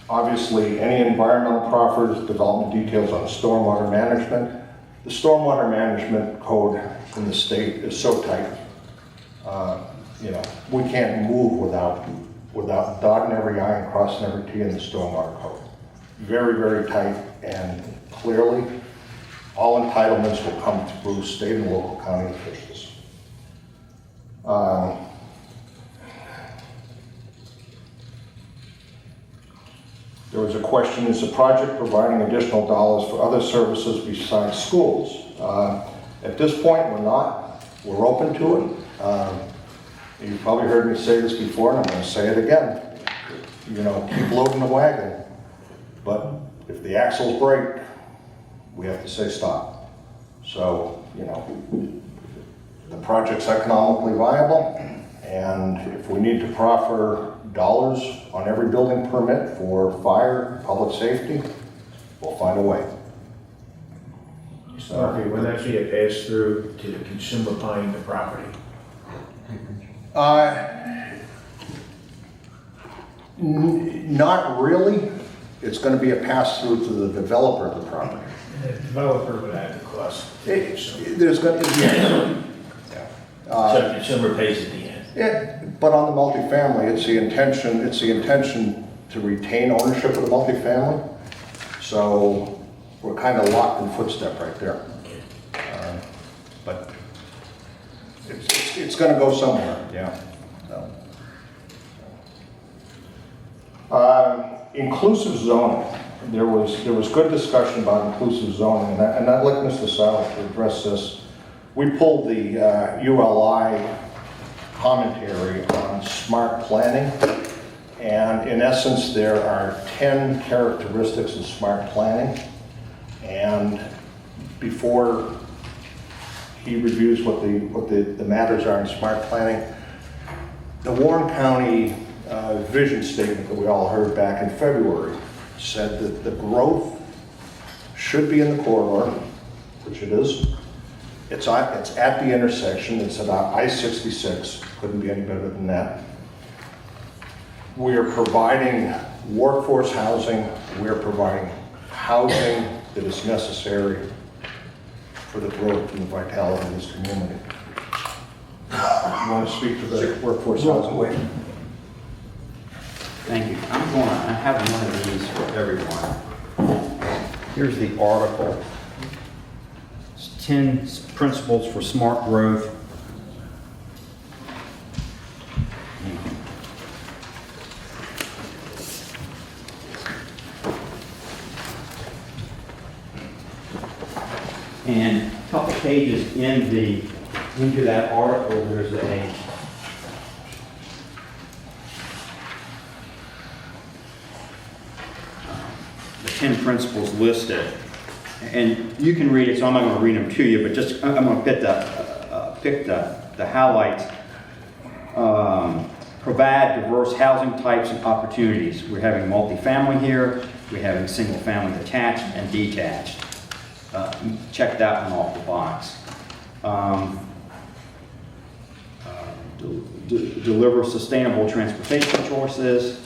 Obviously, any environmental proffers, development details on stormwater management. The stormwater management code in the state is so tight. We can't move without dotting every I and crossing every T in the stormwater code. Very, very tight, and clearly, all entitlements will come through state and local county officials. There was a question, is the project providing additional dollars for other services besides schools? At this point, we're not. We're open to it. You've probably heard me say this before, and I'm going to say it again. Keep loading the wagon. But if the axles break, we have to say stop. So, the project's economically viable, and if we need to proffer dollars on every building permit for fire, public safety, we'll find a way. Mr. Murphy, will that be a pass-through to the consumer buying the property? Not really. It's going to be a pass-through to the developer of the property. The developer would have the cost. There's going to be, So the consumer pays at the end. yeah, but on the multifamily, it's the intention to retain ownership of the multifamily. So we're kind of locked in footstep right there. But it's going to go somewhere, yeah. So. Inclusive zoning. There was good discussion about inclusive zoning, and I'd like Mr. Silek to address this. We pulled the ULI commentary on smart planning, and in essence, there are 10 characteristics of smart planning, and before he reviews what the matters are in smart planning, the Warren County vision statement that we all heard back in February said that the growth should be in the corridor, which it is. It's at the intersection. It's about I-66. Couldn't be any better than that. We are providing workforce housing. We are providing housing that is necessary for the growth and the vitality of this community. You want to speak to the workforce housing? Wait. Thank you. I have one of these for everyone. Here's the article. It's 10 principles for smart growth. And a couple pages into that article, there's the 10 principles listed. And you can read it, so I'm not going to read them to you, but just I'm going to pick the highlights. Provide diverse housing types and opportunities. We're having multifamily here. We're having single family attached and detached. Check that one off the box. Deliver sustainable transportation choices.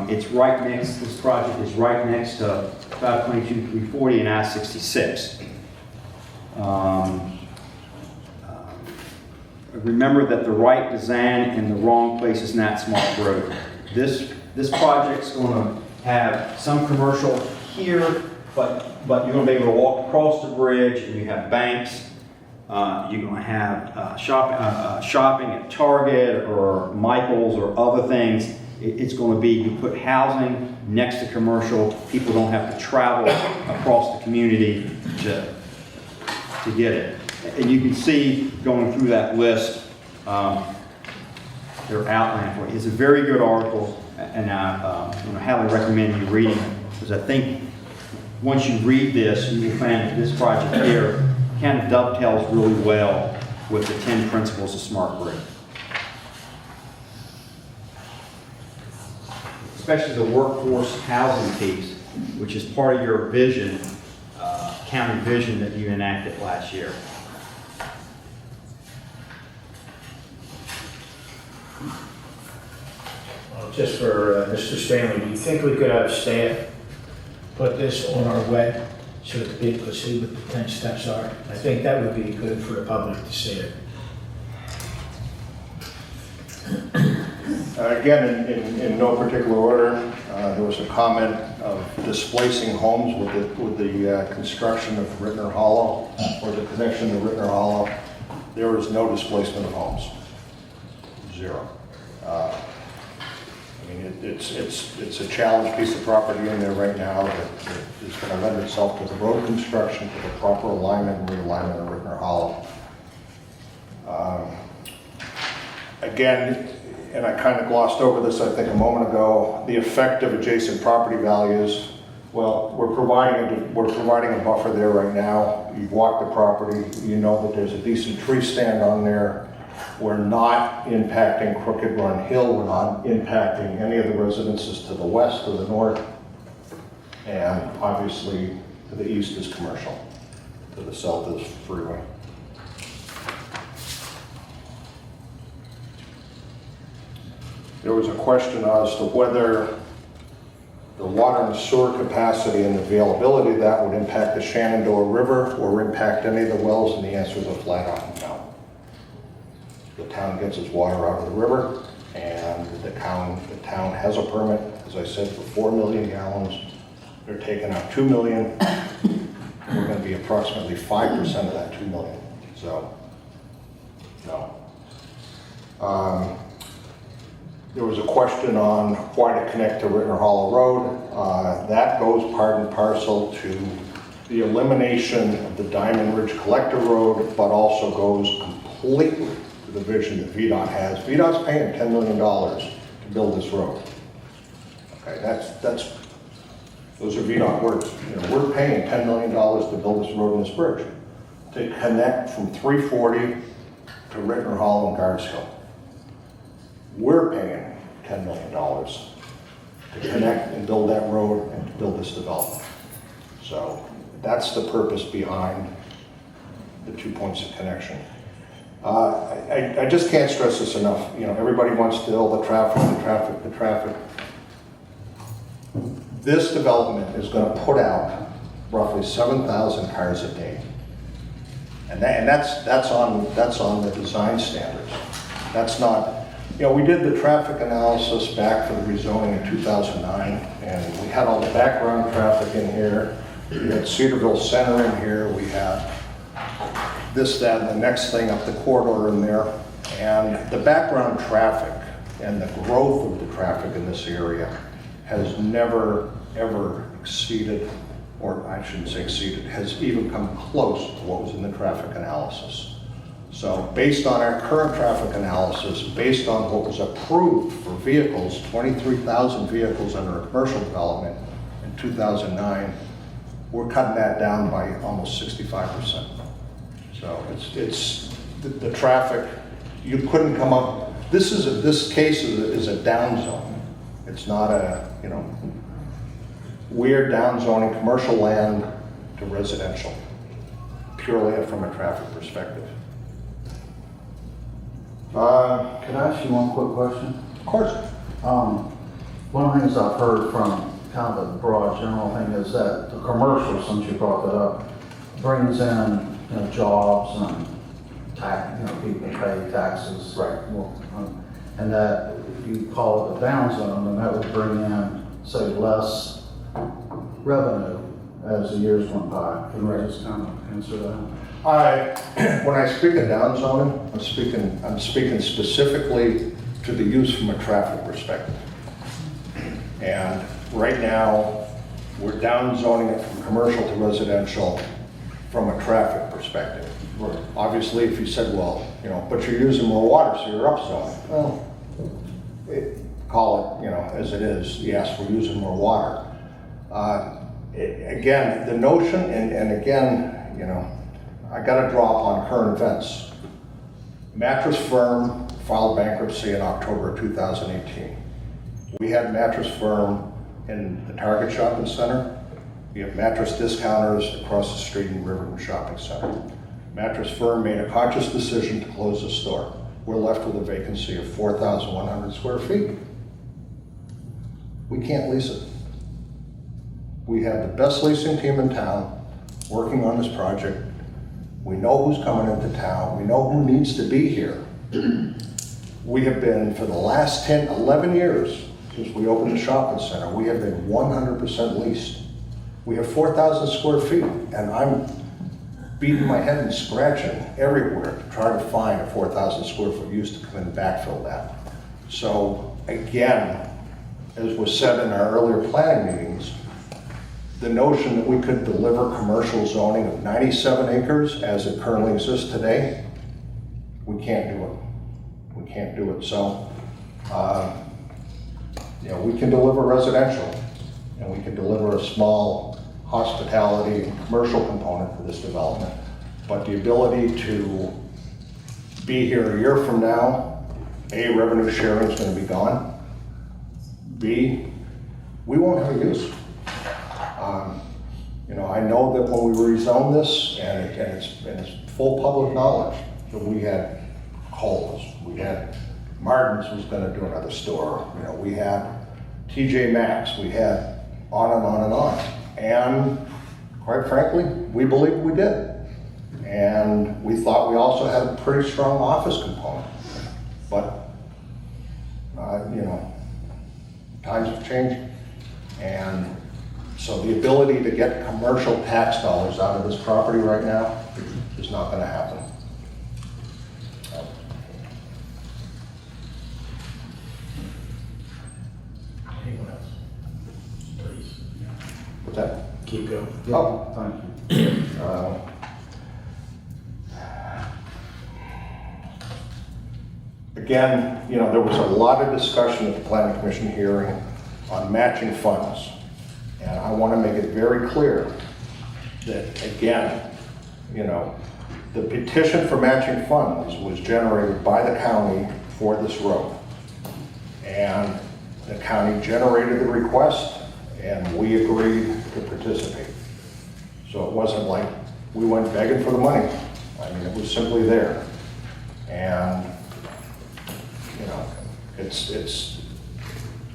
It's right next, this project is right next to 522-340 and I-66. Remember that the right design in the wrong place is not smart growth. This project's going to have some commercial here, but you're going to be able to walk across the bridge, and you have banks. You're going to have shopping at Target or Michael's or other things. It's going to be, you put housing next to commercial. People don't have to travel across the community to get it. And you can see going through that list, they're outlined for you. It's a very good article, and I highly recommend you reading it, because I think once you read this, you will find that this project here kind of dovetails really well with the 10 principles of smart growth. Especially the workforce housing piece, which is part of your vision, county vision that you enacted last year. Well, just for Mr. Stanley, do you think we could have staff put this on our web so that people could see what the 10 steps are? I think that would be good for the public to see it. Again, in no particular order, there was a comment of displacing homes with the construction of Rittner Hollow, or the connection to Rittner Hollow. There was no displacement of homes, zero. I mean, it's a challenged piece of property in there right now that is going to lend itself to the road construction, to the proper alignment and realignment of Rittner Hollow. Again, and I kind of glossed over this, I think, a moment ago, the effect of adjacent property values. Well, we're providing a buffer there right now. You've walked the property, you know that there's a decent tree stand on there. We're not impacting Crooked Run Hill. We're not impacting any of the residences to the west or the north. And obviously, to the east is commercial. to the south of the freeway. There was a question as to whether the water and sewer capacity and availability of that would impact the Shenandoah River or impact any of the wells, and the answer is a flat out no. The town gets its water out of the river, and the town has a permit, as I said, for 4 million gallons. They're taking out 2 million. We're going to be approximately 5% of that 2 million. So, no. There was a question on why to connect to Rittner Hollow Road. That goes part and parcel to the elimination of the Diamond Ridge Collector Road, but also goes completely to the vision that VDOT has. VDOT's paying $10 million to build this road. Okay, those are VDOT words. You know, we're paying $10 million to build this road and this bridge to connect from 340 to Rittner Hollow and Guards Hill. We're paying $10 million to connect and build that road and to build this development. So that's the purpose behind the 2 points of connection. I just can't stress this enough. You know, everybody wants to build the traffic. This development is going to put out roughly 7,000 cars a day. And that's on the design standards. That's not. You know, we did the traffic analysis back for the rezoning in 2009, and we had all the background traffic in here. We had Cedarville Center in here. We had this, that, and the next thing up the corridor in there. And the background traffic and the growth of the traffic in this area has never, ever exceeded, or I shouldn't say exceeded, has even come close to what was in the traffic analysis. So based on our current traffic analysis, based on what was approved for vehicles, 23,000 vehicles under a commercial development in 2009, we're cutting that down by almost 65%. So it's the traffic, you couldn't come up, this case is a down zone. It's not a, you know, we're down zoning commercial land to residential, purely from a traffic perspective. Can I ask you one quick question? Of course. One of the things I've heard from kind of the broad general thing is that the commercial, since you brought that up, brings in, you know, jobs and tax, you know, people pay taxes. Right. And that if you call it a down zone, then that would bring in, say, less revenue as the years went by. Can you just kind of answer that? When I speak of down zoning, I'm speaking specifically to the use from a traffic perspective. And right now, we're down zoning it from commercial to residential from a traffic perspective. Right. Obviously, if you said, well, you know, but you're using more water, so you're up zoning. Well, call it, you know, as it is. Yes, we're using more water. Again, the notion, and again, you know, I got to draw upon current events. Mattress Firm filed bankruptcy in October 2018. We had Mattress Firm in the Target Shopping Center. We have mattress discounters across the street in Riverton Shopping Center. Mattress Firm made a conscious decision to close the store. We're left with a vacancy of 4,100 square feet. We can't lease it. We have the best leasing team in town working on this project. We know who's coming into town. We know who needs to be here. We have been, for the last 10, 11 years, since we opened the shopping center, we have been 100% leased. We have 4,000 square feet, and I'm beating my head and scratching everywhere to try to find a 4,000 square foot use to come in and backfill that. So again, as was said in our earlier planning meetings, the notion that we could deliver commercial zoning of 97 acres as it currently exists today, we can't do it. We can't do it. So, you know, we can deliver residential, and we can deliver a small hospitality and commercial component for this development. But the ability to be here a year from now, A, revenue sharing is going to be gone. B, we won't have a use. You know, I know that when we rezoned this, and it's full public knowledge, that we had Kohl's, we had Martin's was gonna do another store, you know, we had TJ Maxx, we had on and on and on. And quite frankly, we believe we did. And we thought we also had a pretty strong office component. But, you know, times have changed. And so the ability to get commercial tax dollars out of this property right now is not gonna happen. Anyone else? Please, What's that? keep going. Oh. Thank you. Again, you know, there was a lot of discussion at the Planning Commission hearing on matching funds. And I want to make it very clear that, again, you know, the petition for matching funds was generated by the county for this road. And the county generated the request, and we agreed to participate. So it wasn't like we went begging for the money. I mean, it was simply there. And, you know,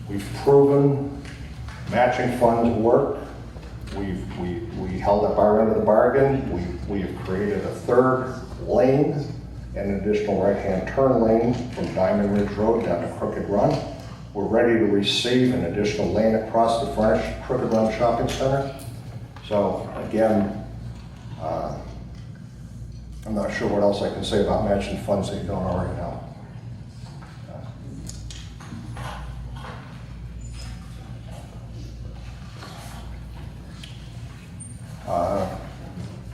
we've proven matching funds work. We held up our end of the bargain. We have created a third lane and an additional right-hand turn lane from Diamond Ridge Road down to Crooked Run. We're ready to receive an additional lane across the front of Crooked Run Shopping Center. So again, I'm not sure what else I can say about matching funds that you don't already know.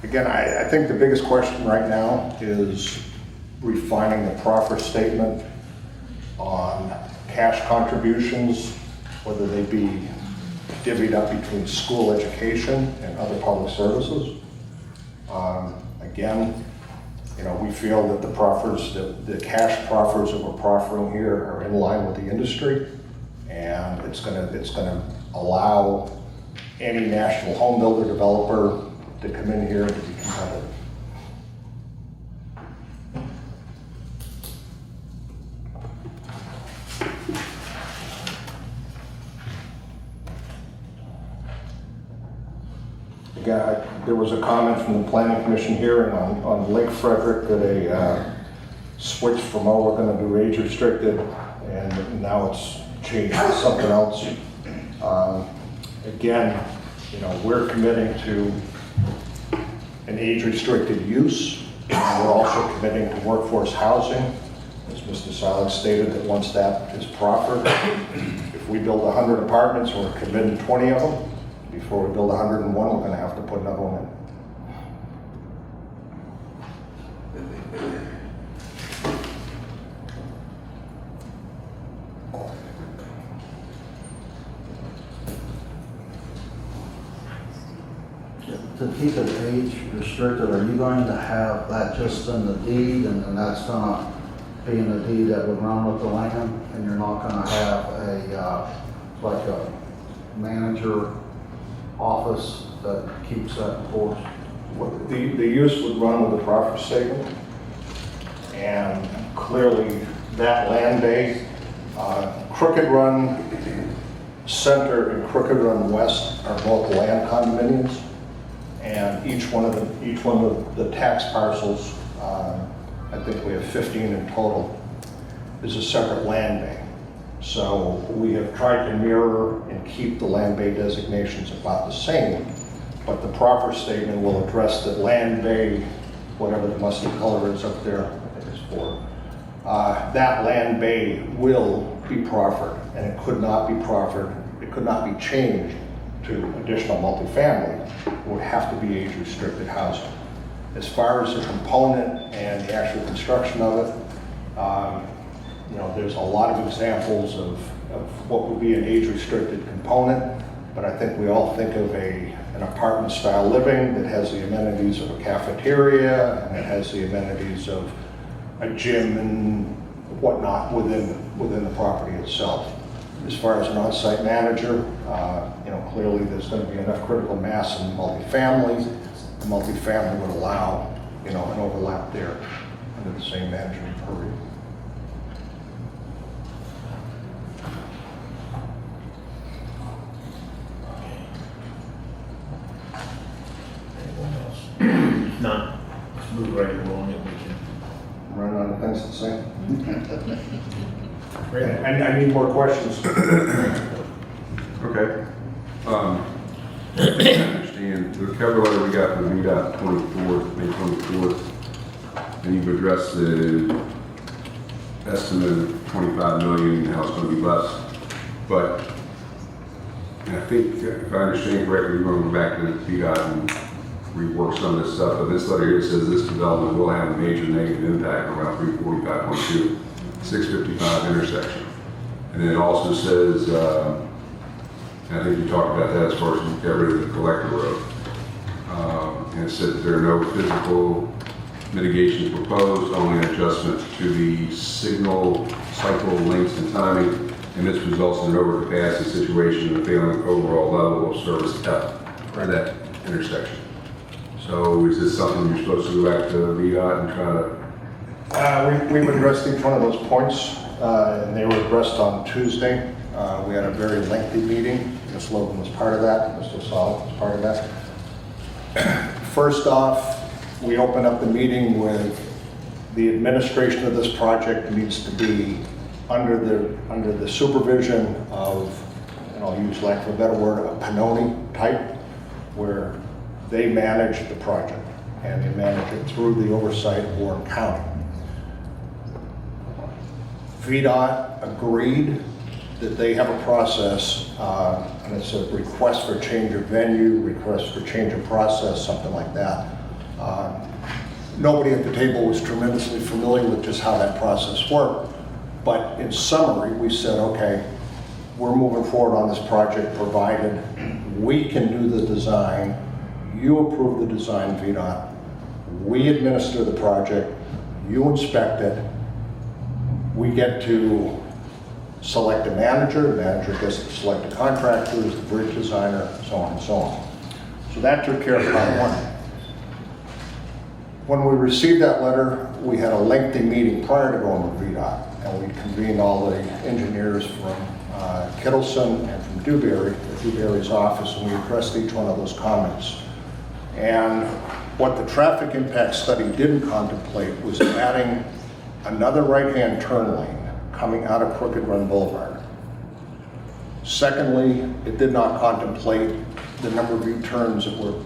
Again, I think the biggest question right now is refining the proffer statement on cash contributions, whether they be divvied up between school education and other public services. Again, you know, we feel that the proffers, the cash proffers that we're proffering here are in line with the industry, and it's gonna allow any national home builder developer to come in here and to be competitive. Again, there was a comment from the Planning Commission hearing on Lake Frederick that a switch from, oh, we're gonna do age restricted, and now it's changed to something else. Again, you know, we're committing to an age-restricted use. And we're also committing to workforce housing. As Mr. Silek stated, that once that is proffered, if we build 100 apartments, we're committing 20 of them. Before we build 101, we're gonna have to put another one in. To keep it age restricted, are you going to have that just in the deed, and then that's gonna be in the deed that would run with the land, and you're not gonna have like a manager office that keeps that in force? The use would run with the proffer statement, and clearly that land bay, Crooked Run Center and Crooked Run West are both land condominiums, and each one of the tax parcels, I think we have 15 in total, is a separate land bay. So we have tried to mirror and keep the land bay designations about the same, but the proffer statement will address the land bay, whatever the mustard color is up there, I think it's 4. That land bay will be proffered, and it could not be proffered, it could not be changed to additional multifamily. It would have to be age-restricted housing. As far as the component and the actual construction of it, you know, there's a lot of examples of what would be an age-restricted component, but I think we all think of an apartment-style living that has the amenities of a cafeteria, and it has the amenities of a gym and whatnot within the property itself. As far as an on-site manager, Clearly there's going to be enough critical mass in multifamily. The multifamily would allow, an overlap there under the same management purview. Anyone else? None. Let's move right along if we can. I'm running out of things to say. Great. I need more questions. Okay. I understand the cover letter we got from VDOT 24th, May 24th, and you've addressed the estimate of 25 million, how it's going to be less. But I think, if I understand correctly, we're going to go back to VDOT and rework some of this stuff. But this letter here says this development will have a major negative impact on Route 345.2, 655 intersection. And then it also says, I think you talked about that as far as we get rid of the collector road. And it said that there are no physical mitigations proposed, only adjustments to the signal cycle lengths and timing, and this results in an overcapacity situation and a failing overall level of service F for that intersection. So is this something you're supposed to go back to VDOT and try to? We've addressed each one of those points, and they were addressed on Tuesday. We had a very lengthy meeting. Ms. Logan was part of that. Mr. Silek was part of that. First off, we opened up the meeting with the administration of this project needs to be under the supervision of, and I'll use lack of a better word, a Pannoni type, where they manage the project and they manage it through the oversight of Warren County. VDOT agreed that they have a process, and it's a request for change of venue, request for change of process, something like that. Nobody at the table was tremendously familiar with just how that process worked, but in summary, we said, okay, we're moving forward on this project provided we can do the design, you approve the design, VDOT, we administer the project, you inspect it, we get to select a manager, the manager gets to select the contractors, the bridge designer, so on and so on. So that took care of part one. When we received that letter, we had a lengthy meeting prior to going with VDOT, and we convened all the engineers from Kittleson and from Dewberry's office, and we addressed each one of those comments. And what the traffic impact study didn't contemplate was adding another right-hand turn lane coming out of Crooked Run Boulevard. Secondly, it did not contemplate the number of U-turns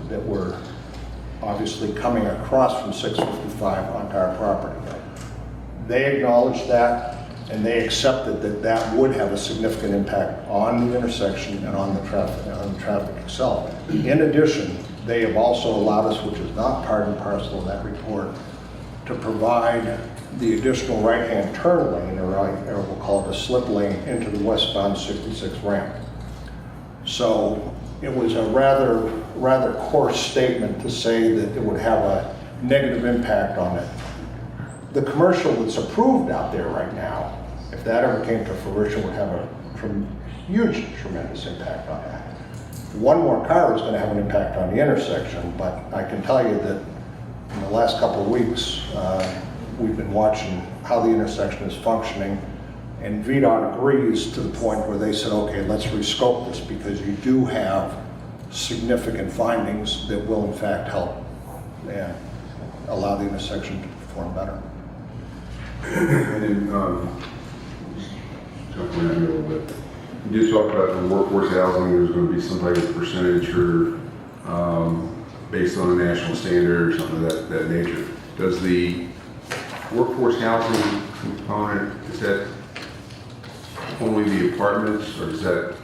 that were obviously coming across from 655 onto our property. They acknowledged that, and they accepted that that would have a significant impact on the intersection and on the traffic itself. In addition, they have also allowed us, which is not part and parcel of that report, to provide the additional right-hand turn lane, or we'll call it a slip lane, into the westbound 66 ramp. So it was a rather coarse statement to say that it would have a negative impact on it. The commercial that's approved out there right now, if that ever came to fruition, would have a huge, tremendous impact on that. One more car is going to have an impact on the intersection, but I can tell you that in the last couple of weeks, we've been watching how the intersection is functioning, and VDOT agrees to the point where they said, okay, let's rescope this because you do have significant findings that will in fact help and allow the intersection to perform better. And then, jump around here a little bit. You did talk about the workforce housing. There's going to be some type of percentage or based on a national standard or something of that nature. Does the workforce housing component, is that only the apartments, or does that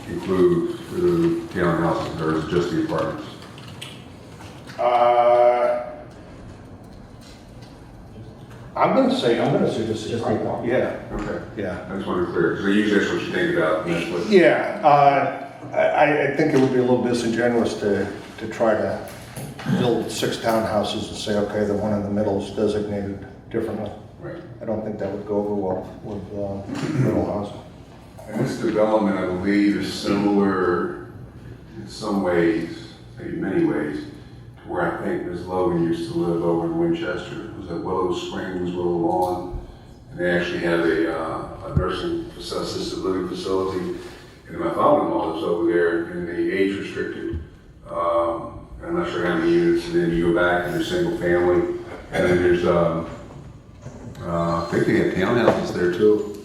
include the townhouses, or is it just the apartments? I'm going to say just the apartment. Yeah. Okay. Yeah. I just wanted to clear, because usually that's what you think about. And that's what, Yeah, I think it would be a little disingenuous to try to build 6 townhouses and say, okay, the one in the middle is designated differently. right. I don't think that would go over well with middle housing. And this development, I believe, is similar in some ways, maybe many ways, to where I think Ms. Logan used to live over in Winchester. It was at Willow Springs, Willow Lawn. And they actually have a nursing assisted living facility. And my father-in-law is over there in the age restricted. I'm not sure how many units, and then you go back and there's single family. And then there's, I think they have townhouses there too,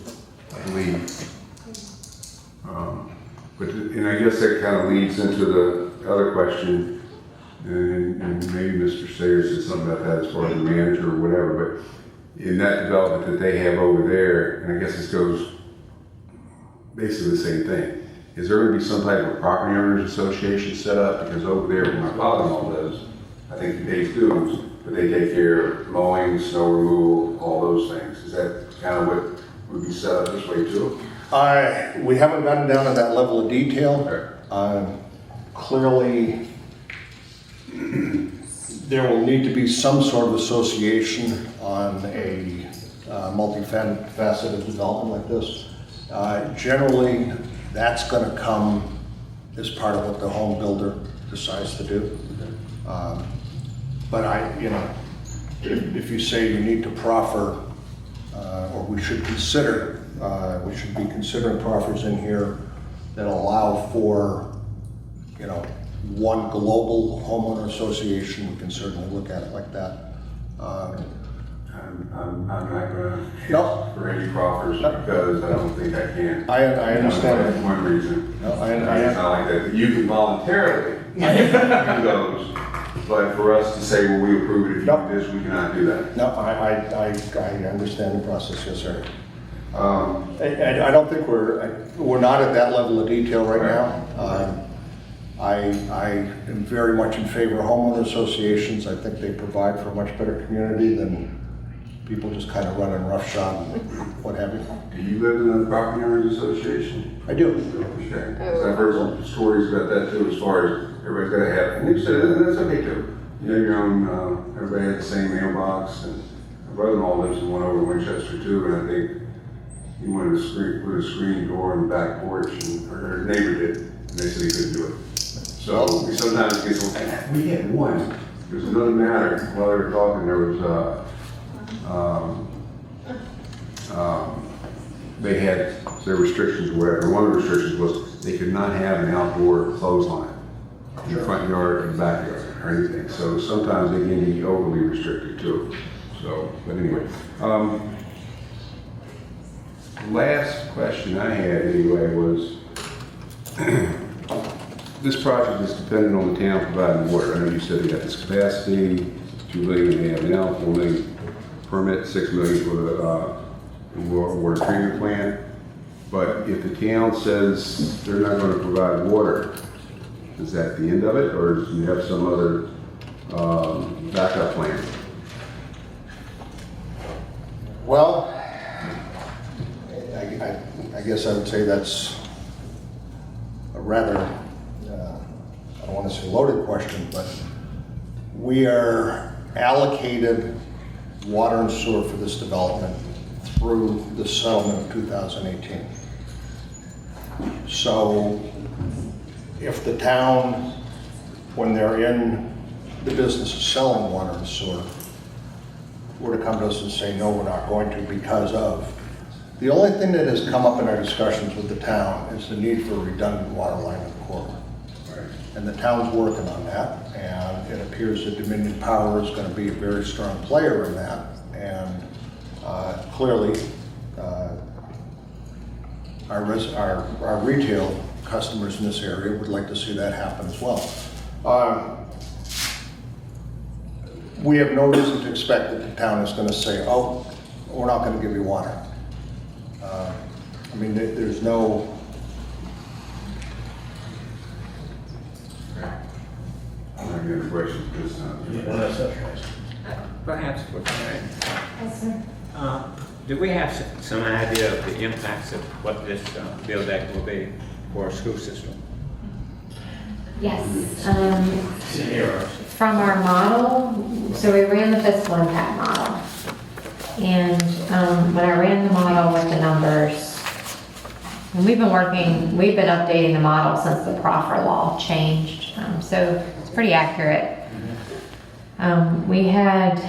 I believe. And I guess that kind of leads into the other question, and maybe Mr. Sayers said something about that as far as the manager or whatever, but in that development that they have over there, and I guess this goes basically the same thing, is there going to be some type of property owners association set up? Because over there where my father-in-law lives, I think they pays dues, but they take care of mowing, snow removal, all those things. Is that kind of what would be set up this way too? We haven't gotten down to that level of detail. Clearly, there will need to be some sort of association on a multifaceted development like this. Generally, that's going to come as part of what the home builder decides to do. But if you say you need to proffer, or we should consider, we should be considering proffers in here that allow for, one global homeowner association, we can certainly look at it like that. I'm not going to No. ask for any proffers because I don't think I can. I understand. That's one reason. No, It's not like that. You can voluntarily do those, but for us to say, well, we approve it if you do this, we cannot do that. No, I understand the process, yes, sir. I don't think we're not at that level of detail right now. I am very much in favor of homeowner associations. I think they provide for a much better community than people just kind of running roughshod and what have you. Do you live in a property owners association? I do. Okay. So I've heard some stories about that too, as far as everybody's got to have, and you said that's okay too. You have your own, everybody has the same mailbox, and my brother-in-law lives in one over in Winchester too, and I think he wanted to put a screen door on the back porch, and or his neighbor did, and they said he couldn't do it. So we sometimes get some, we had one, there's another matter, while they were talking, there was, they had their restrictions or whatever. One of the restrictions was they could not have an outdoor clothesline in the front yard or the backyard or anything. So sometimes they can be overly restricted too. So, but anyway. Last question I had anyway was, this project is dependent on the town providing water. I know you said they got this capacity, 2 million they have now, 4 million permit, 6 million for the water treatment plant. But if the town says they're not going to provide water, is that the end of it, or do you have some other backup plan? Well, I guess I would say that's a rather, I don't want to say loaded question, but we are allocated water and sewer for this development through the settlement of 2018. So if the town, when they're in the business of selling water and sewer, were to come to us and say, no, we're not going to because of, the only thing that has come up in our discussions with the town is the need for a redundant water line in the corridor. And the town's working on that, and it appears that Dominion Power is going to be a very strong player in that. And clearly, our retail customers in this area would like to see that happen as well. We have no reason to expect that the town is going to say, oh, we're not going to give you water. I mean, there's no... I don't have any other questions at this time. Perhaps for Karen. Yes, sir. Do we have some idea of the impacts of what this build act will be for our school system? Yes. From our model, so we ran the fiscal impact model. And when I ran the model with the numbers, And we've been updating the model since the proffer law changed, so it's pretty accurate. We had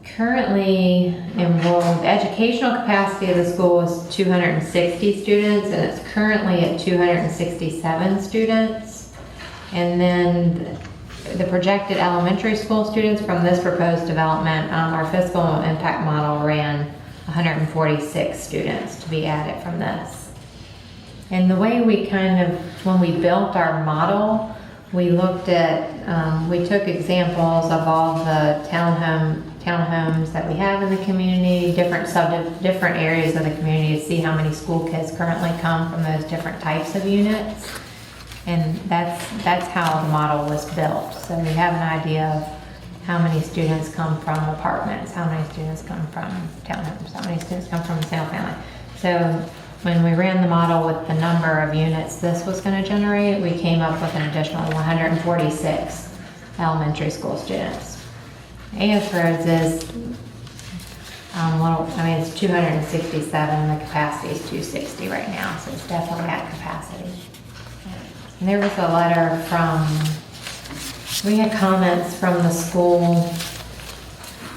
currently enrolled, the educational capacity of the school is 260 students, and it's currently at 267 students. And then the projected elementary school students from this proposed development, our fiscal impact model ran 146 students to be added from this. And the way we when we built our model, we looked at, we took examples of all the townhomes that we have in the community, different areas of the community to see how many school kids currently come from those different types of units. And that's how the model was built. So we have an idea of how many students come from apartments, how many students come from townhomes, how many students come from a single family. So when we ran the model with the number of units this was going to generate, we came up with an additional 146 elementary school students. AS Roads is, it's 267, the capacity is 260 right now, so it's definitely at capacity. And there was a letter we had comments from the school,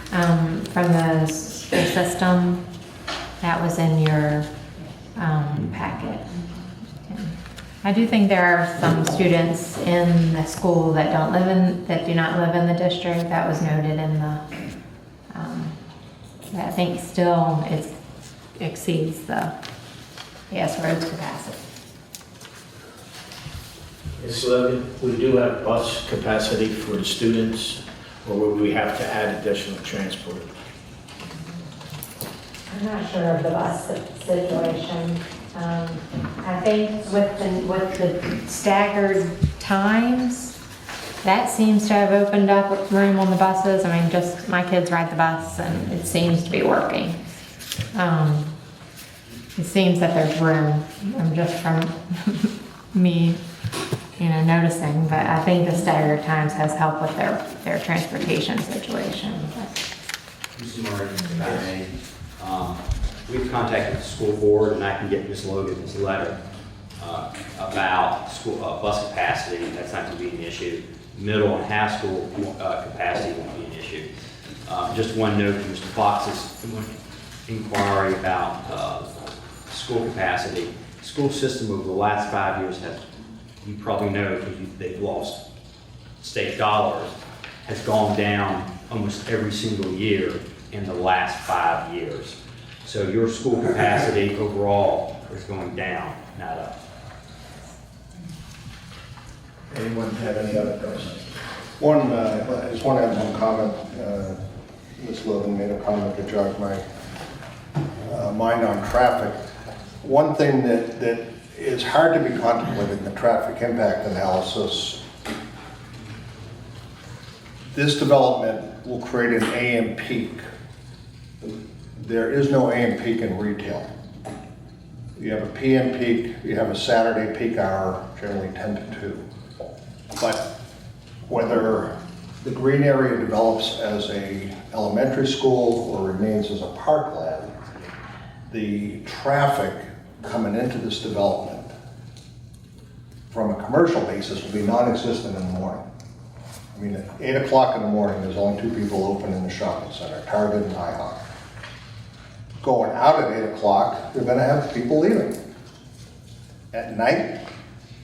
from the school system that was in your packet. I do think there are some students in the school that do not live in the district. That was noted in the, I think still it exceeds the AS Roads capacity. Ms. Logan, we do have bus capacity for the students, or will we have to add additional transport? I'm not sure of the bus situation. I think with the staggered times, that seems to have opened up room on the buses. I mean, just my kids ride the bus and it seems to be working. It seems that there's room. I'm just from me, noticing, but I think the staggered times has helped with their transportation situation. Mr. Murray, if I may, we've contacted the school board, and I can get Ms. Logan this letter about school bus capacity. That's not going to be an issue. Middle and high school capacity won't be an issue. Just one note to Mr. Fox's inquiry about school capacity. The school system over the last 5 years has, you probably know because they've lost state dollars, has gone down almost every single year in the last 5 years. So your school capacity overall is going down, not up. Anyone have any other questions? I just want to add one comment. Ms. Logan made a comment that jogged my mind on traffic. One thing that is hard to be contemplated in the traffic impact analysis, this development will create an AM peak. There is no AM peak in retail. You have a PM peak, you have a Saturday peak hour, generally 10 to 2. But whether the green area develops as a elementary school or remains as a parkland, the traffic coming into this development from a commercial basis will be non-existent in the morning. I mean, at 8 o'clock in the morning, there's only 2 people open in the shopping center, Target and IHOP. Going out at 8 o'clock, they're gonna have people leaving. At night,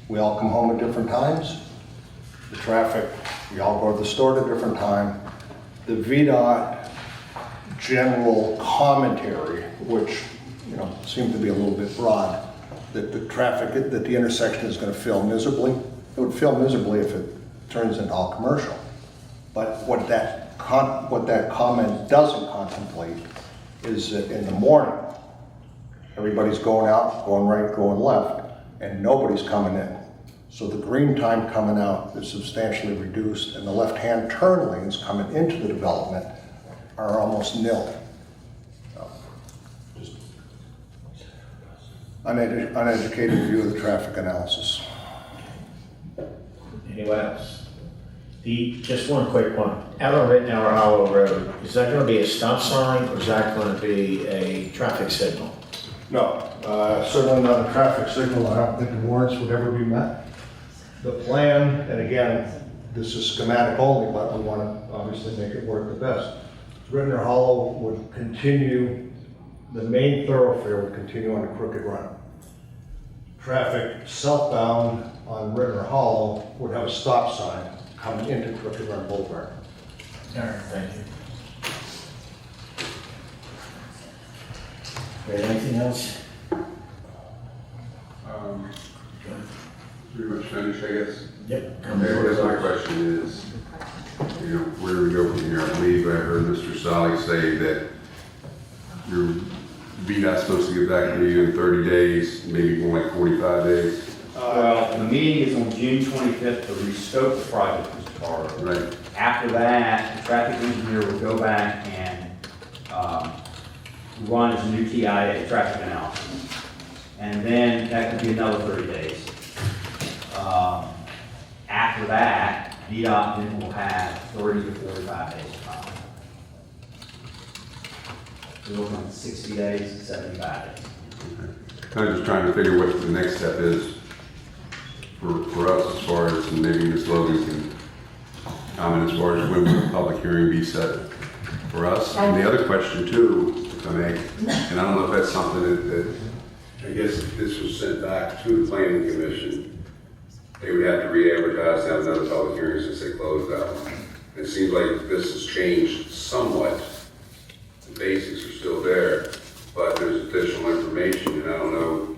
we all come home at different times. The traffic, we all go to the store at a different time. The VDOT general commentary, which seemed to be a little bit broad, that the traffic, that the intersection is going to fail miserably. It would fail miserably if it turns into all commercial. But what that comment doesn't contemplate is that in the morning, everybody's going out, going right, going left, and nobody's coming in. So the green time coming out is substantially reduced, and the left-hand turn lanes coming into the development are almost nil. Just uneducated view of the traffic analysis. Anyone else? Just one quick one. Out on Rittenhour Hollow Road, is that going to be a stop sign or is that going to be a traffic signal? No, certainly not a traffic signal. I don't think the warrants would ever be met. The plan, and again, this is schematic only, but we want to obviously make it work the best. Rittner Hollow would continue, the main thoroughfare would continue on a crooked run. Traffic southbound on Rittner Hollow would have a stop sign coming into Crooked Run Boulevard. All right, thank you. Okay, anything else? Pretty much finished, I guess. Yep. Okay, I guess my question is, where do we go from here? I believe I heard Mr. Silek say that your VDOT's supposed to get back to you in 30 days, maybe more like 45 days. Well, the meeting is on June 25th to rescope the project, Mr. Carter. Right. After that, the traffic engineer will go back and run his new TIA, traffic analysis. And then that could be another 30 days. After that, VDOT then will have 30 to 45 days of time. We're looking at 60 days, 75 days. I'm just trying to figure what the next step is for us as far as, and maybe Ms. Logan can comment as far as when will the public hearing be set for us. And the other question too, if I may, and I don't know if that's something that I guess if this was sent back to the planning commission, they would have to re-advertise, have another public hearing since they closed that one. It seems like this has changed somewhat. The basics are still there, but there's additional information, and I don't know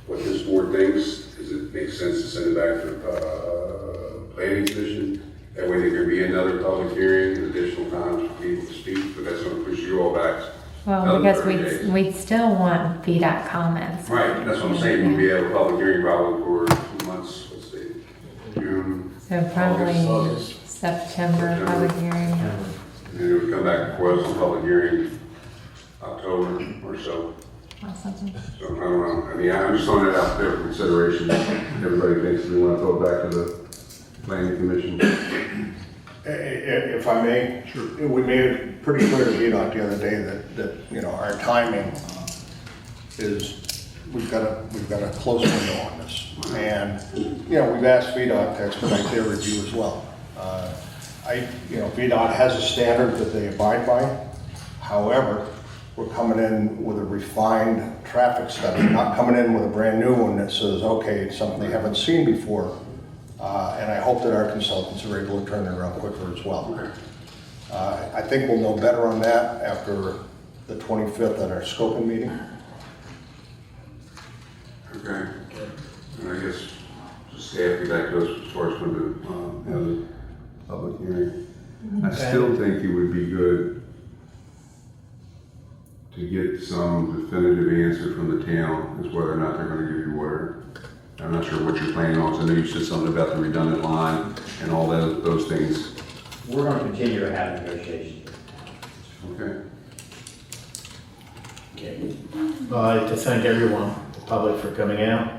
what this board thinks. Does it make sense to send it back to the planning commission? That way there could be another public hearing, additional time for people to speak, but that's going to push you all back. Well, another because 30 days. we still want VDOT comments. Right, that's what I'm saying. We'd be able to have a public hearing probably for 2 months, let's see, June. So probably August. September public hearing. And it would come back before us, a public hearing, October or so. Awesome. So I don't know. I mean, I'm just throwing that out there for consideration. Everybody thinks we want to throw it back to the planning commission. If I may, sure. We made it pretty clear to VDOT the other day that our timing is, we've got a close window on this. And, we've asked VDOT to expedite their review as well. VDOT has a standard that they abide by. However, we're coming in with a refined traffic study, not coming in with a brand new one that says, okay, it's something they haven't seen before. And I hope that our consultants are able to turn it around quicker as well. I think we'll know better on that after the 25th at our scoping meeting. Okay. And I guess just staff get back to us as far as when to have the public hearing. I still think it would be good to get some definitive answer from the town as whether or not they're going to give you water. I'm not sure what you're planning on. I know you said something about the redundant line and all those things. We're going to continue to have negotiations. Okay. Okay. Well, I'd like to thank everyone, the public for coming out,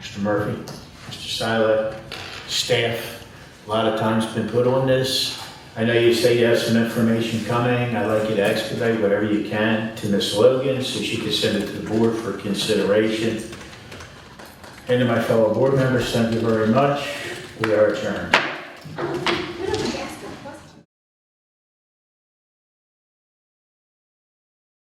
Mr. Murphy, Mr. Silek, staff. A lot of time's been put on this. I know you say you have some information coming. I'd like you to expedite whatever you can to Ms. Logan so she can send it to the board for consideration. And to my fellow board members, thank you very much. We are adjourned.